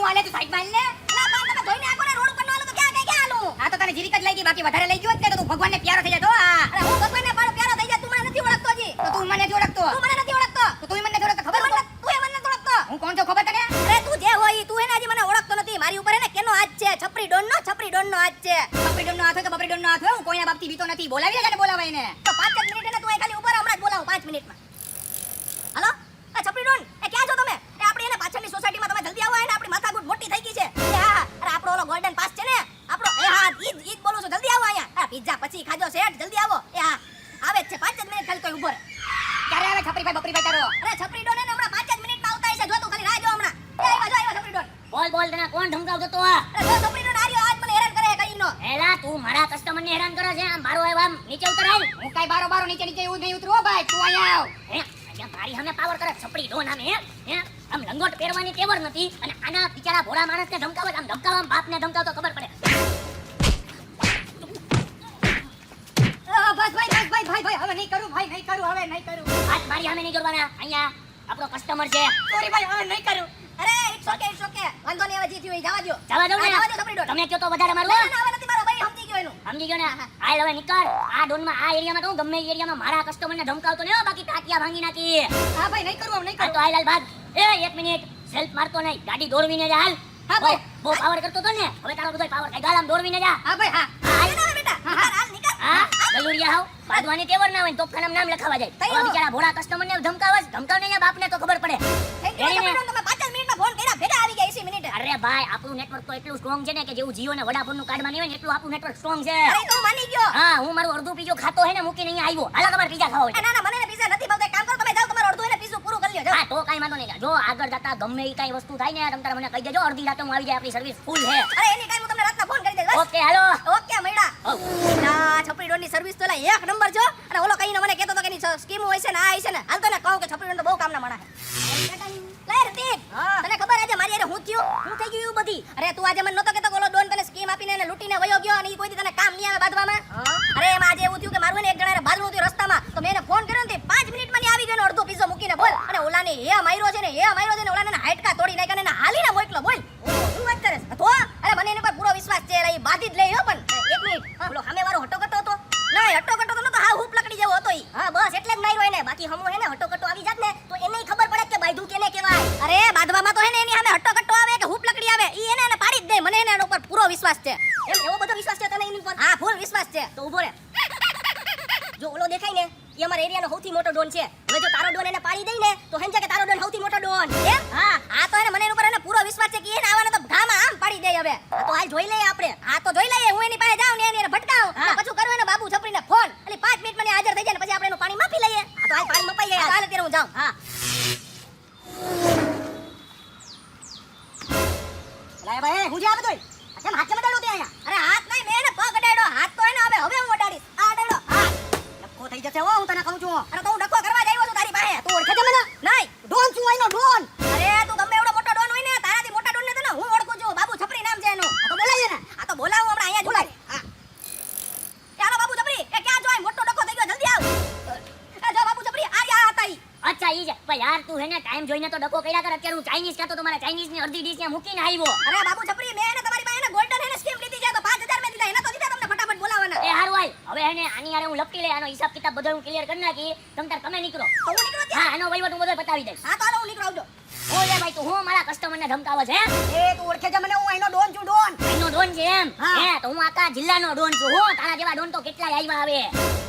હાલે તું સાઈડ માં લે. એલા ભાઈ તમે જોઈને આખો ને રોડ ઉપર નો હાલો તો ક્યાં હાલું? આ તો તને જીરીક જ લઈ ગઈ, બાકી વધારે લઈ ગયો જ ને તો તું ભગવાનને પ્યારો થઈ જતો. અરે હું ભગવાનને પાડો પ્યારો થઈ જાય, તું મને નથી ઓળખતો હજી. તો તું મને નથી ઓળખતો. તું મને નથી ઓળખતો. તો તું મને નથી ઓળખતો, ખબર તું મને? મને નથી ઓળખતો. હું કોણ છું ખબર તને? અરે તું જે હોય ઈ, તું એને હજી મને ઓળખતો નથી. મારી ઉપર એને કેનો હાથ છે? છપરી ડોનનો હાથ છે. બપરી ડોનનો હાથ હોય તો બપરી ડોનનો હાથ હોય. હું કોઈના બાપથી બીતો નથી. બોલાવી લે ને બોલાવાય ને. તો 5 જ મિનિટ એને તું અહીં ખાલી ઉભા રહો, હમણાં જ બોલાવું 5 મિનિટમાં. હાલો એ છપરી ડોન, એ ક્યાં છો તમે? એ આપણી એને પાછળની સોસાયટીમાં તમે જલ્દી આવો, એને આપણી માથાકૂટ મોટી થઈ ગઈ છે. એ હા, અરે આપણો ઓલો ગોલ્ડન પાસ છે ને, આપણો એ હા ઈ જ બોલું છું, જલ્દી આવો અહીંયા. આ પિઝા પછી ખાજો શેઠ, જલ્દી આવો. એ હા આવે જ છે, 5 જ મિનિટ ખાલી કોઈ ઉભો રહે. ક્યારે આવે છપરીભાઈ બપરીભાઈ તારો? અરે છપરી ડોન એને હમણાં 5 જ મિનિટમાં આવતા હશે, જો તું ખાલી રાહ જો હમણાં. એ આવ્યો છપરી ડોન. બોલ બોલ, તને કોણ ધમકાવતો તો આ? અરે જો છપરી ડોન આર્યો, આજ મને હેરાન કરે છે કઈનો. એલા તું મારા કસ્ટમરને હેરાન કરે છે. આમ બારો આવ્યો, આમ નીચે ઉતર આવ. હું કાઈ બારો બારો નીચે નીચે એવું નહીં ઉતરું હો ભાઈ. તું અહીંયા આવ. હે અહીંયા તારી સામે પાવર કરે છપડી ડોન આમે હે આમ લંગોટ પહેરવાની તેવર નથી અને આના બિચારા ભોળા માણસને ધમકાવે છે. આમ ધમકાવવા બાપને ધમકાવતો ખબર પડે. બસ ભાઈ હવે નહીં કરું ભાઈ, નહીં કરું હવે નહીં કરું. આજ મારી સામે નહીં જોડવાના. અહીંયા આપણો કસ્ટમર છે. સોરી ભાઈ હવે નહીં કરું. અરે ઇટ્સ ઓકે વાંધો નહીં, હવે જી થયું એ જવા દ્યો. જવા દઉં ને? જવા દ્યો છપરી ડોન. તમે કયો તો વધારે મારું ના હો? ના, હવે નથી મારો ભાઈ, સમજી ગયો એનું. સમજી ગયો ને? હાલ હવે નીકળ. આ ડોનમાં આ એરિયામાં તો હું ગમે એ એરિયામાં મારા કસ્ટમરને ધમકાવતો નહીં હો, બાકી ટાટિયા ભાંગી નાખી. હા ભાઈ નહીં કરું હવે નહીં આ કરું. તો હાલ ભાગ. એ એક મિનિટ, સેલ્ફ મારતો નહીં, ગાડી દોરવીને જા. હાલ. હા, ભાઈ. બહુ પાવર કરતો તો ને, હવે તારો બધો પાવર ગાલામ દોરવીને જા. હા ભાઈ હા. હાલ. નીકળ હવે બેટા, નીકળ, હાલ નીકળ. હા ગલુડિયા હાવ બાદવાની તેવર ના હોય તો તોફખાનામાં નામ લખાવા જાય. તઈ આવા હો. બિચારા ભોળા કસ્ટમરને ધમકાવે છે. ધમકાવ નહીં બાપને તો ખબર પડે. Thank you, એની ને- છપરી ડોન, તમે 5 જ મિનિટમાં ફોન કર્યા, ભેગા આવી ગયા 80 મિનિટે. અરે ભાઈ આપણું નેટવર્ક તો એટલું સ્ટ્રોંગ છે ને કે જેવું જીઓ ને વડાફોન નું કાર્ડ માં નહીં હોય ને એટલું આપણું નેટવર્ક સ્ટ્રોંગ છે. અરે ઈ તો હું માની ગયો. હા હું મારું અડધું પીજો ખાતો હે ને મૂકીને અહીંયા આવ્યો. હાલો તમારે પીઝા ખાવા હોય એ ના ના, મને એને પીઝા નથી ભાવતા. એક કામ કરો, તમે જાઓ તમારું અડધું એને પીઝું પૂરું કરી લ્યો, જાઓ. હા તો કાઈ વાંધો નહીં. જો આગળ જતા ગમે એ કાઈ વસ્તુ થાય ને તમ તારે મને કહી દેજો. અડધી રાતે હું આવી જાય. આપણી સર્વિસ ફૂલ છે. અરે એની ટાઈમ હું તમને રાતના ફોન કરી દઈશ, બસ. ઓકે હાલો. ઓકે મૈડા. ના છપરી ડોનની સર્વિસ તો એલા એક નંબર છો. અને ઓલો કહીને મને કહેતો હતો કે એની સ્કીમ હોય છે ને આ છે ને, હાલ તો ને કહું કે છપરી ડોન તો બહુ કામના માણસ છે. લે ઋતિક, હા. તને ખબર આજે મારી હારે હું થયું? હું થઈ ગયું એવું બધી? અરે તું આજે મને નહોતો કહેતો કે ઓલો ડોન તને સ્કીમ આપીને એને લૂંટીને વયો ગયો અને ઈ કોઈ દી તને કામ નહીં આવે બાંધવામાં? અરે એમાં આજે એવું થયું કે મારું એને એક જણાને બાંધવું હતું રસ્તામાં, તો મેં એને ફોન કર્યો ને તે 5 મિનિટમાં ની આવી ગયો ને અડધો પીઝો મૂકીને, બોલ. અને ઓલાને એ માર્યો છે ને ઓલાને એના હાડકા તોડી નાખ્યા ને એને હાલીને મોકલો, બોલ. શું વાત કરે છે? તો અરે મને એની પર પૂરો વિશ્વાસ છે. એ બાંધી જ લે હો. પણ એક મિનિટ, ઓલો સામેવાળો હટોકટો હતો? ના હટોકટો તો નતો, હા હૂપ લકડી જેવો હતો ઈ. હા બસ એટલે જ માર્યો એને. બાકી હમો હે ને હટોકટો આવી જાત ને તો એને ખબર પડે કે બાંધું કેને કહેવાય. અરે બાંધવામાં તો હે ને એની સામે હટોકટો આવે કે હૂપ લકડી આવે ઈ એને પાડી જ દે. મને એના ઉપર પૂરો વિશ્વાસ છે. એમ એવો બધો વિશ્વાસ છે તને એની ઉપર? હા ફૂલ વિશ્વાસ છે. તો ઊભો રે. જો ઓલો દેખાય ને એ અમારા એરિયાનો સૌથી મોટો ડોન છે. હવે જો તારો ડોન એને પાડી દઈ ને તો સમજે કે તારો ડોન સૌથી મોટો ડોન. એમ? હા આ તો એને મને એના ઉપર એને પૂરો વિશ્વાસ છે કે એને આવાને તો ઘામાં આમ પાડી દે. હવે આ તો હાલ જોઈ લઈએ આપણે. હા તો જોઈ લઈએ. હું એની પાસે જાઉં ને એને ભટકાઉં અને પછી કરું એને બાબુ છપરીને ફોન. એટલે 5 મિનિટમાં હાજર થઈ જાય ને પછી આપણે એનું પાણી માપી લઈએ. આ તો હાલ પાણી મપાઈ જાય. હાલ અત્યારે હું જાઉં. હા લાય ભાઈ હું જે આ બધું. કેમ હાથ કેમ અડાડો તે અહીંયા? અરે હાથ નહીં, મેં એને પગ અડાડ્યો. હાથ તો એને હવે હું અડાડીશ. આ અડાડ્યો. હા ડખો થઈ જશે હો, હું તને કહું છું. અરે તો હું ડખો કરવા જ આવ્યો છું તારી પાસે. તું ઓળખે છે મને? નહીં. ડોન છું અહીંનો ડોન. અરે તું ગમે એવડો મોટો ડોન હોય ને, તારાથી મોટા ડોન ને તો ને હું ઓળખું છું. બાબુ છપરી નામ છે એનું. આ તો બોલાવીએ ને. આ તો બોલાવું હમણાં અહીંયા જ બોલાય. હા ચાલો બાબુ છપરી, એ ક્યાં જોય? મોટો ડખો થઈ ગયો, જલ્દી આવ. એ જો બાબુ છપરી આ રહ્યા હતા ઈ. અચ્છા ઈ છે ભાઈ. યાર તું હે ને ટાઈમ જોઈને તો ડકો કર્યા કર. અત્યારે હું ચાઇનીઝ ખાતો તો મારા ચાઇનીઝ ની અડધી ડીશ ત્યાં મૂકીને આવ્યો. અરે બાબુ છપરી, મેં એને તમારી પાસે ગોલ્ડન એને સ્કીમ લીધી છે તો 5000 મેં દીધા. એના તો દીધા તમને ફટાફટ બોલાવવાના. એ હારું ભાઈ હવે હે ને આની હારે હું લપટી લે. આનો હિસાબ કિતાબ બધો હું ક્લિયર કરી નાખી. તમે નીકળો. તો હું નીકળું હા આનો વહીવટ હું બધો બતાવી દઈશ. હા તો હાલો હું નીકળું આવજો. ઓલે ભાઈ તું હું મારા કસ્ટમરને ધમકાવે છે? એ તું ઓળખે છે મને? હું અહીંનો ડોન છું ડોન. એનો ડોન છે એમ? હા. હે તો હું આખા જિલ્લાનો ડોન છું. હું તારા જેવા ડોન તો કેટલાય આવ્યા આવે.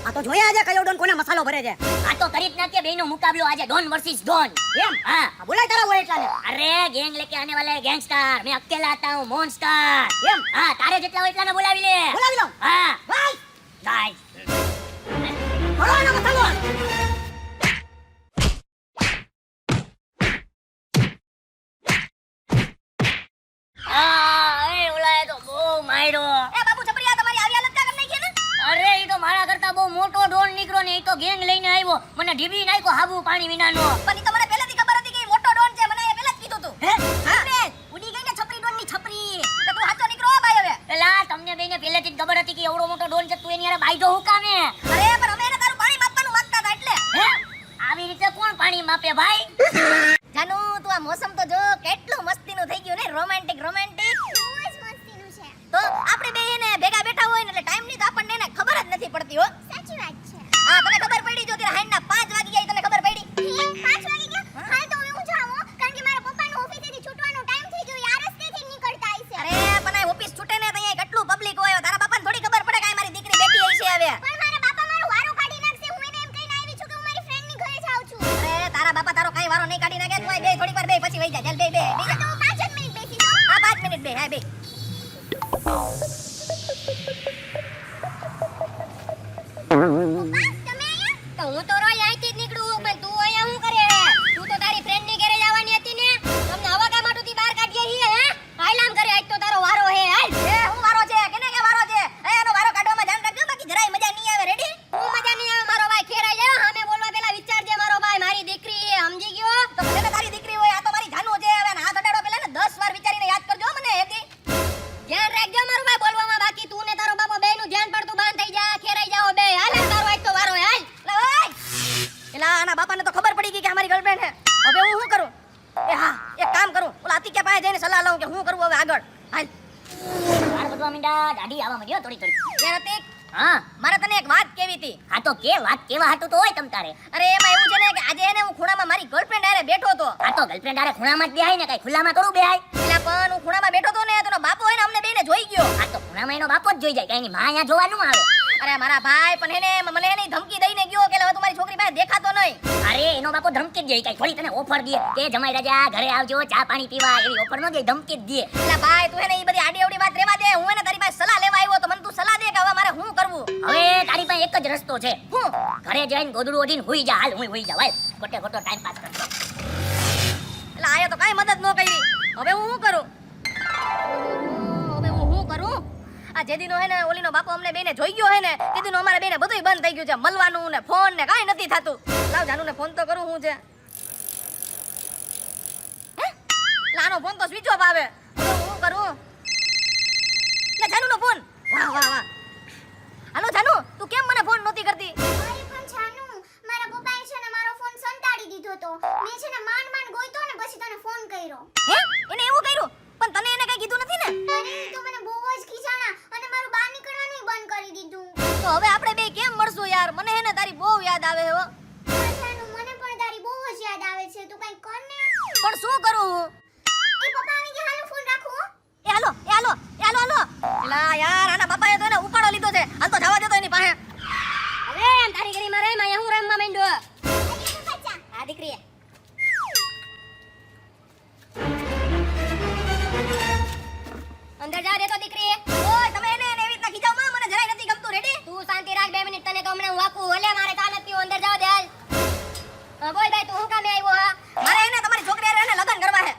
આ તો જોયા આજે કયો ડોન કોને મસાલો ભરે છે. આ તો કરી જ નાખીએ બેયનો મુકાબલો આજે ડોન વર્સિસ ડોન. એમ? હા આ બોલાય તારા હોય એટલા ને. અરે ગેંગ લેકે આને વાલે ગેંગસ્ટર. मैं अकेला आता हूँ मॉन्स्टर. એમ? હા તારે જેટલા હોય એટલાને બોલાવી લે. બોલાવી લઉં. હા ભાઈ ગાઈસ ભરો એનો મસાલો. એ ઓલાએ તો બહુ માર્યો. એ બાબુ છપરી, આ તમારી આવી હાલત કા કરી નાખી ને? અરે ઈ તો મારા કરતા બહુ મોટો ડોન નીકળ્યો ને. ઈ તો ગેંગ લઈને આવ્યો. મને ઢીબી નાખ્યો હાબુ પાણી વિનાનો. પણ ઈ તો મને પહેલેથી ખબર હતી કે ઈ મોટો ડોન છે. મને એ પહેલા જ કીધું તું. હે? હા ને, ઉડી ગઈ ને છપરી ડોનની છપરી. તો તું હાચો નીકળો હો ભાઈ હવે. એલા તમને બેને પહેલેથી જ ખબર હતી કે એવડો મોટો ડોન છે. તું એની હારે બાઈજો હું કામે? અરે પણ અમે એને તારું પાણી માપવાનું માંગતા હતા એટલે. હે આવી રીતે કોણ પાણી માપે ભાઈ? જાનુ તું આ મોસમ તો જો કેટલું મસ્તીનું થઈ ગયું ને, રોમેન્ટિક એટલે ટાઈમની તો આપણને એને ખબર જ નથી પડતી હો. સાચી વાત છે. હા તને ખબર પડી જો ત્યારે હાઈના 5 વાગી ગયા તને ખબર પડી? 5 વાગી ગયા? હાલ તો હવે હું જાઉં હો, કારણ કે મારા પપ્પાનો ઓફિસેથી છૂટવાનો ટાઈમ થઈ ગયો. આ રસ્તેથી જ નીકળતા હશે. અરે પણ આ ઓફિસ છૂટે ને તો અહીંયા કેટલું પબ્લિક હોય. તારા બાપાને થોડી ખબર પડે કે આ મારી દીકરી બેઠી હશે હવે. પણ મારા બાપા મારો વારો કાઢી નાખશે. હું એને એમ કહીને આવી છું કે હું મારી ફ્રેન્ડની ઘરે જાઉં છું. અરે તારા બાપા તારો કઈ વારો નહીં કાઢી નાખે. તું આ બે થોડીક વાર બે પછી વઈ જા. ચાલ બે હા, તો હું 5 જ મિનિટ બેસી જાઉં. હા 5 મિનિટ બે. હા બે. પપ્પા, તમે અહીંયા? તો હું તો રોજ અહીંથી જ નીકળું પણ તું અહીંયા શું કરે? તું તો તારી ફ્રેન્ડની ઘરે જવાની હતી ને. તમને હવા કા માટુથી બહાર કાઢીએ છીએ હે? હાલ આમ કરે આજ તો તારો વારો હે. હાલ. એ હું વારો છે? કેને કે વારો છે? એ એનો વારો કાઢવામાં ધ્યાન રાખજો બાકી જરાય મજા નહીં આવે. રેડી? હું મજા નહીં આવે મારો ભાઈ. ખેરાઈ જાવ. સામે બોલવા પહેલા વિચારજે મારો ભાઈ. મારી દીકરી છે સમજી ગયો? તો ભલે ને તારી દીકરી હોય આ તો મારી જાનુ છે. હવે હાથ અડાડો પહેલા ને 10 વાર વિચારીને યાદ કરજો મને હેતી. ધ્યાન રાખજો મારો ભાઈ બોલવામાં. બાકી તું ને તારો બાપો બેયનું ધ્યાન પડતું બંધ થઈ જા. ખેરાઈ જાઓ બે. હાલ તારો આજ તો વારો હે. હાલ. લે ઓય. એલા આના બાપાને તો ખબર પડી ગઈ કે અમારી ગર્લફ્રેન્ડ હે. હવે હું શું કરું? એ હા એક કામ કરું. ઓલા અતિક્યા પાસે જઈને સલાહ લઉં કે હું કરું હવે આગળ. હાલ. વાર બધવા મીંડા દાઢી આવવા માંડ્યો થોડી થોડી. યાર અતિક હા મારે તને એક વાત કેવી હતી. આ તો કે વાત કેવા હાટું તો હોય તમ તારે. અરે એમાં એવું છે ને કે આજે એને હું ખૂણામાં મારી ગર્લફ્રેન્ડ હારે બેઠો તો. આ તો ગર્લફ્રેન્ડ આરે ખૂણામાં જ બેહાય ને કઈ ખુલ્લામાં થોડું બેહાય. એલા પણ હું ખૂણામાં બેઠો તો ને તો એનો બાપો હોય ને અમને બેયને જોઈ ગયો. આ તો ખૂણામાં એનો બાપો જ જોઈ જાય કઈ ની માં અહીંયા જોવા ન આવે. અરે મારા ભાઈ પણ એને મને એની ધમકી દઈને ગયો કે હવે તું મારી છોકરી પાસે દેખાતો નહીં. અરે એનો બાપો ધમકી જ દે કઈ થોડી તને ઓફર દે કે જમાઈ રાજા ઘરે આવજો ચા પાણી પીવા એવી ઓફર ન દે ધમકી જ દે. એલા ભાઈ તું એને ઈ બધી આડી અવડી વાત રહેવા દે. હું એને તારી પાસે સલાહ લેવા આવ્યો તો મને તું સલાહ દે કે હવે મારે શું કરવું. હવે તારી પાસે એક જ રસ્તો છે. હું ઘરે જઈને ગોદડું ઓઢીને હુઈ જા. હાલ હુઈ જા ભાઈ ખોટે ખોટો ટાઈમ પાસ કરતો. એટલે આયા તો કાઈ મદદ ન કરી. હવે હું શું કરું? હવે હું શું કરું? આ જેદીનો હે ને ઓલીનો બાપો અમને બેને જોઈ ગયો હે ને તેદીનો અમારે બેને બધુંય બંધ થઈ ગયું છે. મળવાનું ને ફોન ને કાઈ નથી થાતું. લાવ જાનુને ફોન તો કરું. હું છે હે લાનો ફોન તો સ્વિચ ઓફ આવે. હવે હું કરું? લે જાનુનો ફોન. વાહ વાહ વાહ. હાલો જાનુ તું કેમ મને ફોન નહોતી કરતી? અરે પણ જાનુ, મારા પપ્પાએ છે ને મારો ફોન સંતાડી દીધો તો. મેં છે ને માંડ માંડ ગોઈતો ને પછી તને ફોન કર્યો. હે એને એવું કર્યું? પણ તને એને કઈ કીધું નથી ને? અરે ઈ તો મને બહુ જ ખીજાણા અને મારું બહાર નીકળવાનું બંધ કરી દીધું. તો હવે આપણે બે કેમ મળશું યાર? મને હે ને તારી બહુ યાદ આવે હો. હા જાનુ, મને પણ તારી બહુ જ યાદ આવે છે. તું કંઈક કર ને. પણ શું કરું હું? એ પપ્પા આવી ગયા, હાલો ફોન રાખો હો. એ હાલો એ હાલો એ હાલો હાલો. એલા યાર આના બાપાએ તો એને ઉપાડો લીધો છે. હાલ તો જવા દે તો એની પાસે. હવે એમ તારી ગરીમાં રે માં હું રમવા માંડ્યો. અહીંયા તો બચ્ચા. આ દીકરી અંદર જા દે તો દીકરી. ઓય તમે એને એવી રીતના ખીજાવ માં. મને જરાય નથી ગમતું. રેડી? તું શાંતિ રાખ 2 મિનિટ. તને તો હમણાં હું આપું. ઓલે મારે કામ નથી. અંદર જાવ દે હાલ. હા બોલ ભાઈ તું હું કામે આવ્યો? હા મારે એને તમારી છોકરી હારે એને લગન કરવા છે.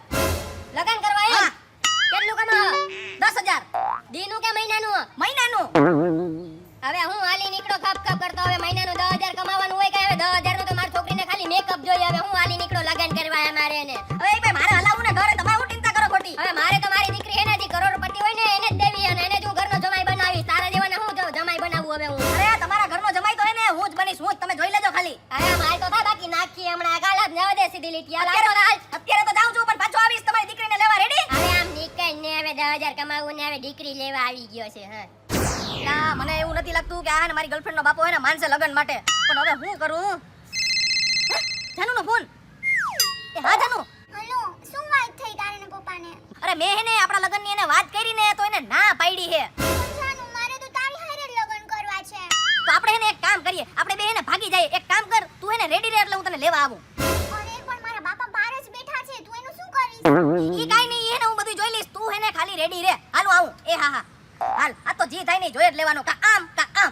લગન કરવા એમ? હા. કેટલું કમાવ? 10,000. દીનું કે મહિનાનું? મહિનાનું. હવે હું હાલી નીકળો ખપ ખપ કરતો. હવે મહિનાનું 10,000 કમાવાનું હોય કે હવે 10,000 નું તો મારી છોકરીને ખાલી મેકઅપ જોઈએ. હવે હું હાલી નીકળો લગન કરવા હે મારે એને. હવે એ ભાઈ મારે હલાવું ને ઘરે તમે હું ચિંતા કરો ખોટી. હવે મારે તો મારી દીકરી હે ને જે કરોડપતિ હોય ને એને જ દેવી અને એને જ હું ઘરનો જમાઈ બનાવીશ. તારા જેવાને હું જમાઈ બનાવું હવે હું. અરે તમારા ઘરનો જમાઈ તો હે ને હું જ બનીશ. હું જ. તમે જોઈ લેજો ખાલી. અરે માલ તો થા બાકી નાખી હમણાં ગાલાત ને દે સીધી લીટી. અત્યારે તો જાઉં છું પણ પાછો આવીશ તમારી દીકરીને લેવા. રેડી? અરે આમ નીકળ ને હવે 10,000 કમાવું ને હવે દીકરી લેવા આવી ગયો છે. હા ના મને એવું નથી લાગતું કે આ ને મારી ગર્લફ્રેન્ડ નો બાપો હે ને માનસે લગન માટે. પણ હવે હું કરું? જાનુનો ફોન. એ હા જાનુ. હલો, શું વાત થઈ તારે ને પપ્પાને? અરે મેં હે ને આપણા લગનની એને વાત કરી ને તો એને ના પાડી હે. પણ જાનુ, મારે તો તારી હારે જ લગ્ન કરવા છે. તો આપણે એને એક કામ કરીએ. આપણે બે એને ભાગી જઈએ. એક કામ કર તું એને રેડી રહે એટલે હું તને લેવા આવું. અરે પણ મારા બાપા બહાર જ બેઠા છે. તું એનું શું કરીશ? ઈ કાઈ નહીં એને હું બધું જોઈ લઈશ. તું એને ખાલી રેડી રહે. હાલો આવું. એ હા હા હાલ. આ તો જી થાય નહીં જોઈ જ લેવાનો. કા આમ કા આમ.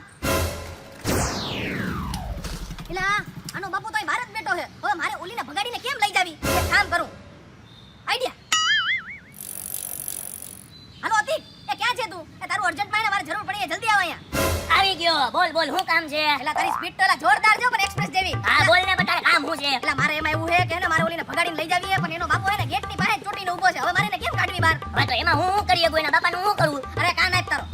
એલા આનો બાપુ તો અહીં બહાર જ બેઠો છે. હવે મારે ઓલીને ભગાડીને કેમ લઈ જાવી? એક કામ કરું. આઈડિયા. હાલો અતિક એ ક્યાં છે તું? એ તારું અર્જન્ટ માં મારે જરૂર પડી. જલ્દી આવ અહીંયા. આવી ગયો. બોલ બોલ શું કામ છે? એલા તારી સ્પીડ તો એલા જોરદાર છે પણ એક્સપ્રેસ જેવી. હા બોલ ને બતારે કામ શું છે? એટલે મારે એમાં એવું છે કે ને મારે ઓલીને ભગાડીને લઈ જાવી છે પણ એનો બાપો હે ને ગેટની પાસે ચોટીને ઊભો છે. હવે મારે એને કેમ કાઢવી બહાર? હવે તો એમાં હું કરીએ કોઈના બાપાનું હું કરવું? અરે કાન આપ તારો.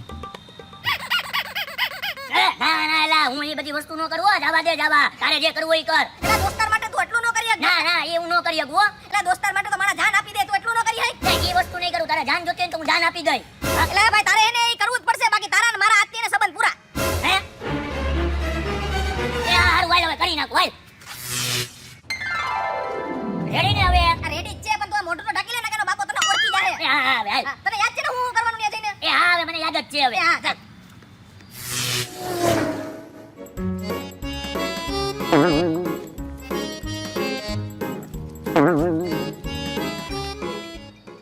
ના ના એલા હું એ બધી વસ્તુ નો કરું હો. જાવા દે જાવા. તારે જે કરવું હોય એ કર. એલા દોસ્તાર માટે તું એટલું ન કરી હક. ના ના એવું ન કરી શકું હો. એલા દોસ્તાર માટે તો મારા જાન આપી દે. તું એટલું ન કરી હક. એ વસ્તુ નહીં કરું. તારે જાન જોતી હોય ને તો હું જાન આપી દઈ. એટલે ભાઈ તારે એને ઈ કરવું જ પડશે બાકી તારા ને મારા આત્મીયને સંબંધ નાખું હાલ. રેડી ને હવે? આ રેડી જ છે પણ તું આ મોઢું તો ઢાંકી લે ને કે બાપો તને ઓળખી જાય. એ હા હવે હાલ. હા, તને યાદ છે ને હું કરવાનું ત્યાં જઈને? એ હા હવે મને યાદ જ છે હવે. એ હા, ચાલ.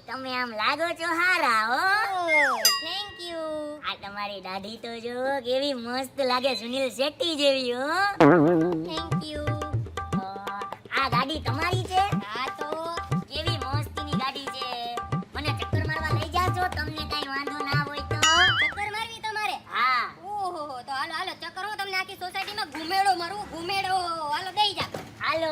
તમે આમ લાગો છો હારા હો. Thank you. આ તમારી દાઢી તો જો કેવી મસ્ત લાગે, સુનિલ શેટ્ટી જેવી હો. Thank you. આ ગાડી તમારી છે? હા તો કેવી મસ્તીની ગાડી છે. મને ચક્કર મારવા લઈ જાજો તમને કઈ વાંધો ના હોય તો. ચક્કર મારવી તમારે? હા ઓહો, તો હાલો હાલો ચક્કર હું તમને આખી સોસાયટીમાં ઘુમેડો મારું ઘુમેડો. હાલો દઈ જા. હાલો.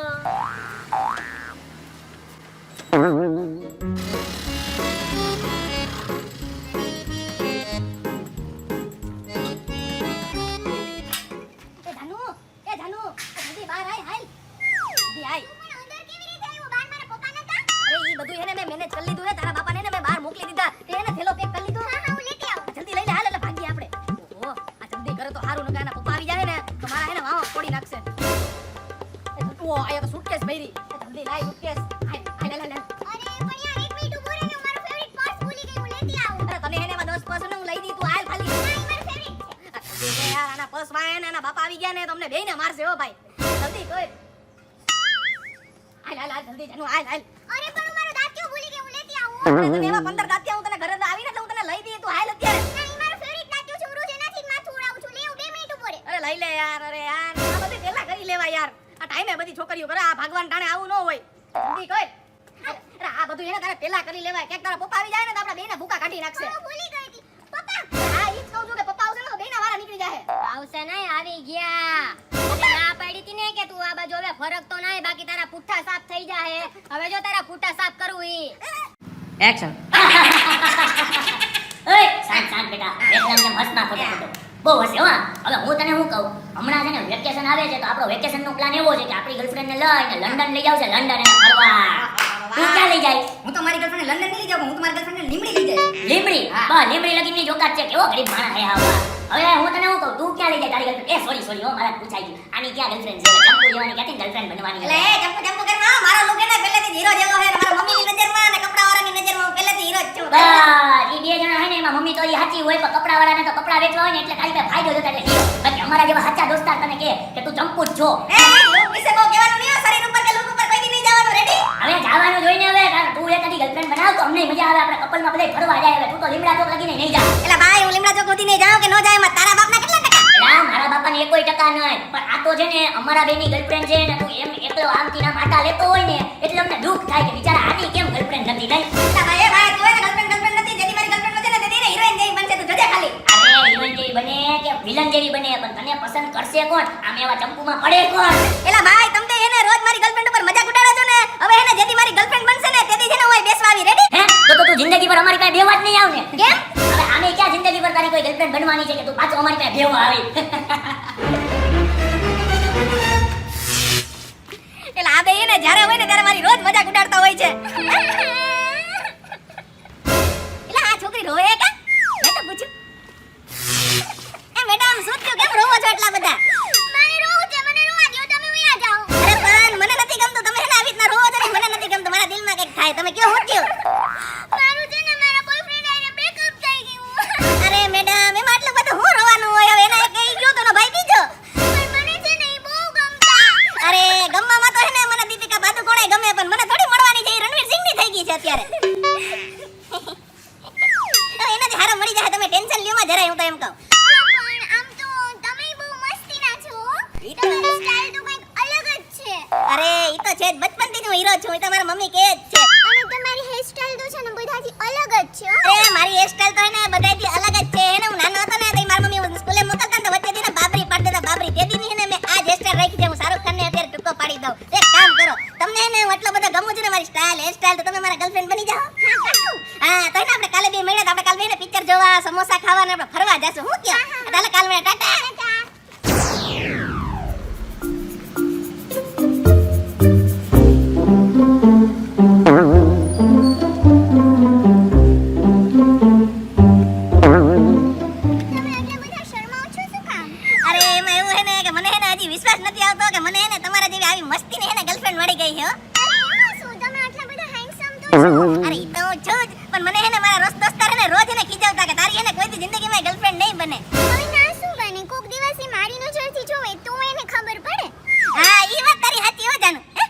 એ જાનુ, જલ્દી બહાર આય, હાલ. જલ્દી આય. પણ અંદર કેવી રીતે આવ્યો? બહાર મારા પપ્પા નતા? અરે ઈ બધું એને મેં મેનેજ કરી લીધું છે. તારા બાપાને ને મેં બહાર મોકલી દીધા. તે એને થેલો પેક કરી લીધો. હા, હું લેતી આવું. જલ્દી લઈ લે, હાલ એટલે ભાગીએ આપણે. ઓહો, આ જલ્દી કરે તો હારું, નકર એના પપ્પા આવી જાય ને તો મારા એને વાવો ફોડી નાખશે. એ ઓહો, આયા તો સુટકેસ ભરી. જલ્દી લાય સુટકેસ. હાલ, હાલ, હાલ, હાલ. અરે પણ યાર એક મિનિટ ઊભો રહે ને, હું મારું ફેવરિટ પર્સ ભૂલી ગઈ, હું લેતી આવું. અરે તને એને માં 10% હું લઈ દી, તું હાલ ખાલી. હા, ઈ મારું ફેવરિટ છે. આ જલ્દી લે યાર, આના પર્સ માં એને એના બાપા આવી ગયા ને તો અમને બેયને મારશે હો ભાઈ. જલ્દી કોઈ. હાલ, હાલ, હાલ, જલ્દી જાનુ, હાલ, હાલ. અરે પણ હું મારું દાંતિયો ભૂલી ગઈ, હું લેતી આવું. અરે તને એવા 15 દાંતિયા હું તને ઘરે આવીને એટલે હું તને લઈ દી, તું હાલ અત્યારે. ના, ઈ મારું ફેવરિટ દાંતિયો છે, હું રોજ એનાથી જ માથું ઉડાવું છું. લે, હું 2 મિનિટ ઊભો રહે. અરે લઈ લે યાર, અરે યાર આ બધી પેલા કરી લેવા યાર. આ ટાઈમે બધી છોકરીઓ કરે, આ ભગવાન ટાણે આવું ન હોય. જલ્દી કોઈ. અરે આ બધું એને તારે પેલા કરી લેવાય. ક્યાંક તારા પપ્પા આવી જાય ને તો આપણા બેયના ભૂકા કાઢી નાખશે. હું ભૂલી ગઈ હતી. પપ્પા, હા ઈ જ કહું છું કે પપ્પા આવશે ને તો બેયના વાળા નીકળી જાય. આવશે નહીં, આવી ગયા. ના પાડી હતી ને કે તું આ બાજુ હવે ફરક તો નહીં, બાકી તારા પુઠ્ઠા સાફ થઈ જાય. હવે જો તારા પુઠ્ઠા સાફ કરવું ઈ. એક્શન. ઓય શાંત શાંત બેટા, એકદમ જેમ હસના ખોટો ખોટો બહુ હસે હો. હવે હું તને શું કહું, હમણાં છે ને વેકેશન આવે છે તો આપણો વેકેશન નો પ્લાન એવો છે કે આપણી ગર્લફ્રેન્ડ ને લઈને લંડન લઈ જાવ છે, લંડન એને ફરવા. તું ક્યાં લઈ જાય? હું તો મારી ગર્લફ્રેન્ડ લંડન નહીં લઈ જાઉં, હું તો મારી ગર્લફ્રેન્ડ લીમડી લઈ જઈશ. લીમડી? હા. બસ લીમડી લગીની જોકાત છે, કેવો ગરીબ માણસ હે આવા. હવે હું તને શું કહું, તું ક્યાં લઈ જાય તારી ગર્લફ્રેન્ડ? એ સોરી હો, મારા પૂછાઈ ગયું. આની ક્યાં ગર્લફ્રેન્ડ છે? ચંપુ જેવાની ક્યાંથી ગર્લફ્રેન્ડ બનવાની? એટલે એ ચંપુ ચંપુ કરીને મારો લુક એને પહેલેથી હીરો જેવો છે. મારા મમ્મીની નજરમાં અને કપડાવાળાની નજરમાં હું પહેલેથી હીરો જ છું. બસ ઈ બે જણા હે ને એમાં મમ્મી તો ઈ સાચી હોય પણ કપડાવાળાને તો કપડા વેચવા હોય ને એટલે તારી પાસે ફાયદો જોતા એટલે હીરો. બાકી અમારા જેવા સાચા દોસ્તાર તને કે તું ચંપુ જ છો. એ લુક વિશે બહુ કહેવાનું નહીં હો. શરીર ઉપર કે લુક ઉપર કોઈ દી નહીં જવાનું. રેડી? હવે જવાનું જોઈને હવે કારણ તું એકાદી ગર્લફ્રેન્ડ બનાવ તો અમને મજા આવે, આપણે કપલમાં બધાય ફરવા જાય. હવે તું તો લીમડા ચોક લગીને નહીં જા. એટલે ભાઈ હું લીમડા ચોક સુધી નહીં જાઉં કે ન જાય એમાં તારા બાપના કેટલા ટકા? એલા મારા બાપાની એકોય ટકા નહીં, પણ આ તો છે ને અમારા બેની ગર્લફ્રેન્ડ છે ને તું એમ એકલો આમથી નામ આટા લેતો હોય ને એટલે અમને દુઃખ થાય કે બિચારા આની કેમ ગર્લફ્રેન્ડ નથી નહીં. એટલે ભાઈ એ ભાઈ તું એને ગર્લફ્રેન્ડ નથી. જેની મારી ગર્લફ્રેન્ડ છે ને તે એને હિરોઈન જેવી બનશે. તું જોજે ખાલી. અરે હિરોઈન જેવી બને કે વિલન જેવી બને પણ તને પસંદ કરશે કોણ? આમ એવા ચંપુમાં પડે કોણ? એલા ભાઈ તમે એને રોજ મારી ગર્લફ્રેન્ડ ઉપર મજાક ઉડાડો છો ને. હવે એને જેથી મારી ગર્લફ્રેન્ડ બનશે ને તેથી છે ને હું અહીં બેસવા આવી. રેડી? હે તો તું જિંદગી પર અમારી પાસે બેવા જ નહીં આવ ને. કેમ? હવે આમે ક્યાં જિંદગી પર તારી કોઈ ગર્લફ્રેન્ડ બનવાની છે કે તું પાછો અમારી પાસે બેવા આવી? એટલે આ બે એને જ્યારે હોય ને ત્યારે મારી રોજ મજાક ઉડાડતા હોય છે. એટલે આ છોકરી રોવે કા? મેં તો પૂછ્યું. એ મેડમ શું થયું, કેમ રોવો છો એટલા બધા? મારે રોવું છે, મને રોવા દ્યો, તમે વયા જાઓ. અરે પણ મને નથી ગમતું તમે એને આવી રીતના રોવો છો ને. મને નથી ગમતું, મારા દિલમાં કંઈક થાય. તમે કયો શું થયું? મારું છે ને મારા બોયફ્રેન્ડ આઈને બ્રેકઅપ થઈ ગયું. અરે મેડમ એમાં આટલું બધું હું રોવાનું હોય? હવે એના કઈ ગયો તો ભાઈ બીજો. પણ મને છે ને ઈ બહુ ગમતા. અરે ગમવામાં તો હે ને મને દીપિકા પાદુકોણે ગમે પણ મને થોડી મળવાની છે. ઈ રણવીર સિંહની થઈ ગઈ છે અત્યારે. હવે એનાથી હારા મળી જાય. તમે ટેન્શન લ્યો માં જરાય, હું તો એમ કહું. હા, પણ આમ તો તમે બહુ મસ્તીના છો. તમારી સ્ટાઈલ તો કંઈક અલગ જ છે. અરે ઈ તો છે જ, બચપનથી જ હું હીરો છું. ઈ તો મારા મમ્મી કહે જ છે. અને તમારી હેરસ્ટાઈલ તો છે ને બધાથી અલગ જ છે હો. અરે મારી હેરસ્ટાઈલ તો હે ને બધાયથી અલગ જ છે. એને હું નાનો હતો ને તો ઈ મારી મમ્મી મને સ્કૂલે મોકલતા ને તો વચ્ચેથી ને બાબરી પાડી દેતા. બાબરી તે દીની હે ને મેં આ જ હેરસ્ટાઈલ રાખી છે. હું શાહરુખ ખાનને અત્યારે ટૂંકો પાડી દઉં. એક કામ કરો, તમને હે ને હું આટલો બધો ગમું છું ને મારી સ્ટાઈલ હેરસ્ટાઈલ, તો તમે મારા ગર્લફ્રેન્ડ બની જાઓ. હા તો હે ને આપણે કાલે બે મળ્યા તો આપણે કાલે બેને પિક્ચર જોવા, સમોસા ખાવા ને આપણે ફરવા જાશું. હું કયો? ચાલો કાલ મળ્યા. ટાટા. તમે આટલા બધા શરમાઓ છો શું કામ? અરે એમાં એવું હે ને કે મને હે ને હજી વિશ્વાસ નથી આવતો કે મને હે ને તમારા જેવી આવી મસ્તીની હે ને ગર્લફ્રેન્ડ મળી ગઈ છે હો. અરે એમાં શું, તમે આટલા બધા handsome તો છો. અરે ઈ તો હું છું જ, પણ મને હે ને મારા દોસ્તાર હે ને રોજ એને ખીજાવતા કે તારી હે ને કોઈ દી જિંદગીમાં ગર્લફ્રેન્ડ નહીં બને. હવે ના શું બને, કોક દિવસ ઈ મારી નજરથી જોવે તો એને ખબર પડે. હા ઈ વાત તારી સાચી હો જાનુ. હે?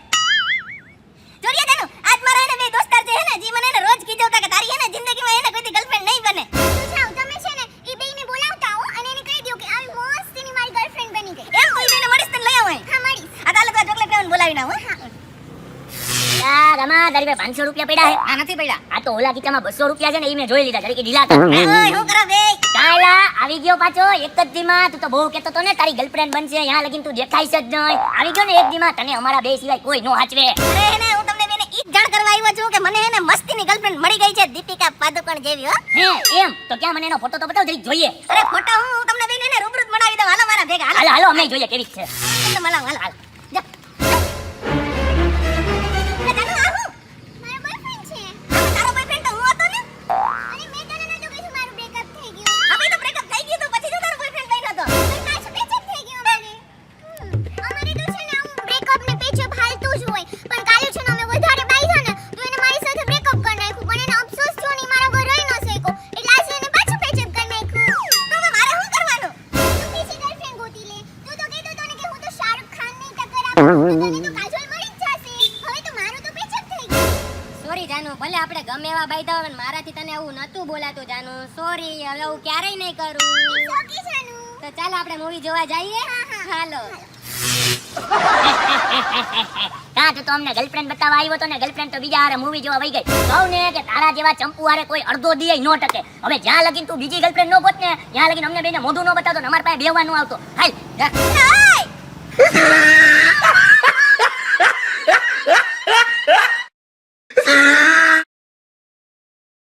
જોડિયા જાનુ, આજ મારા હે ને બે દોસ્તાર છે હે ને જી મને હે ને રોજ ખીજાવતા કે તારી હે ને જિંદગીમાં હે ને કોઈ દી ગર્લફ્રેન્ડ નહીં બને. તો જાઓ, તમે છે ને ઈ બેયને બોલાવતા આવો અને એને કહી દો કે આવી મસ્તીની મારી ગર્લફ્રેન્ડ બની ગઈ. એમ તું ઈ બેને મળીશ તને લઈ આવું અહીં. હા, મળીશ. આ તાલે તો ચોકલેટ ખાવાનું બોલાવીને આવું હો. યાર રમા તારી પાસે 500 રૂપિયા પડ્યા હે. આ નથી પડ્યા. આ તો ઓલા ગીતામાં 200 રૂપિયા છે ને ઈ મેં જોઈ લીધા જરીકે ઢીલા કર. ઓય હું કરો બે? કાયલા આવી ગયો પાછો એક જ દીમાં. તું તો બહુ કહેતો તો ને તારી ગર્લફ્રેન્ડ બનશે, અહીંયા લગીન તું દેખાઈશ જ નહીં. આવી ગયો ને એક દીમાં, તને અમારા બે સિવાય કોઈ નો હાચવે. અરે હે ને હું તમને બેને ઈ જ જાણ કરવા આવ્યો છું કે મને હે ને મસ્તીની ગર્લફ્રેન્ડ મળી ગઈ છે દીપિકા પાદુકોણ જેવી હો. હે એમ તો ક્યાં મને એનો ફોટો તો બતાવ જરીક જોઈએ. અરે ફોટા હું તમને બેને ને રૂબરૂ જ મનાવી દઉં. હાલો મારા ભેગા હાલો. હાલો હાલો અમે જોઈએ કેવી છે. તમને મલાવું હાલો હાલો. જા. એ જાનુ આ હું? મારો boyfriend છે. આ તારો બોયફ્રેન્ડ તો હું હતો ને. અરે મેં તને નહોતું કીધું મારું breakup થઈ ગયું. આપણે તો બ્રેકઅપ થઈ ગયું તો પછી જો તારો બોયફ્રેન્ડ બન્યો તો. પણ પાછું patch-up થઈ ગયું અમારે. અમારે તો છે ને આવું breakup ને patch-up હાલતું જ હોય. પણ કાલે છે ને અમે વધારે બાયધા ને તો એને મારી સાથે breakup કરી નાખ્યું. પણ એને અફસોસ થયો ને ઈ મારા ઘરે રહી ન શક્યો. એટલે આજે એને પાછું patch-up કરી નાખ્યું. તો હવે મારે શું કરવાનું? તું બીજી girlfriend ગોતી લે. તું તો કહેતો હતો ને કે હું તો શાહરુખ ખાનની ટક્કર આપું. તો તને તો કાજોલ મળી જ જશે. હવે તો મારું તો patch-up થઈ ગયું. સોરી જાનુ, ભલે આપણે ગમે એવા બાયતા હોય પણ મારાથી તને આવું નતું બોલાતું જાનુ. સોરી, હવે હું ક્યારેય નહીં કરું. It's okay, Janu. તો ચાલ આપણે મૂવી જોવા જઈએ. હાલો. કાં તો અમને ગર્લફ્રેન્ડ બતાવવા આવ્યો તો ને ગર્લફ્રેન્ડ તો બીજા હારે મૂવી જોવા વઈ ગઈ. કહું ને કે તારા જેવા ચંપુ હારે કોઈ અડધો દી નો ટકે. હવે જ્યાં લગીન તું બીજી ગર્લફ્રેન્ડ નો ગોત ને ત્યાં લગીન અમને બેને મોઢું નો બતાવતો ને અમારા પાસે બેહવા નો આવતો. હાલ જા. હાય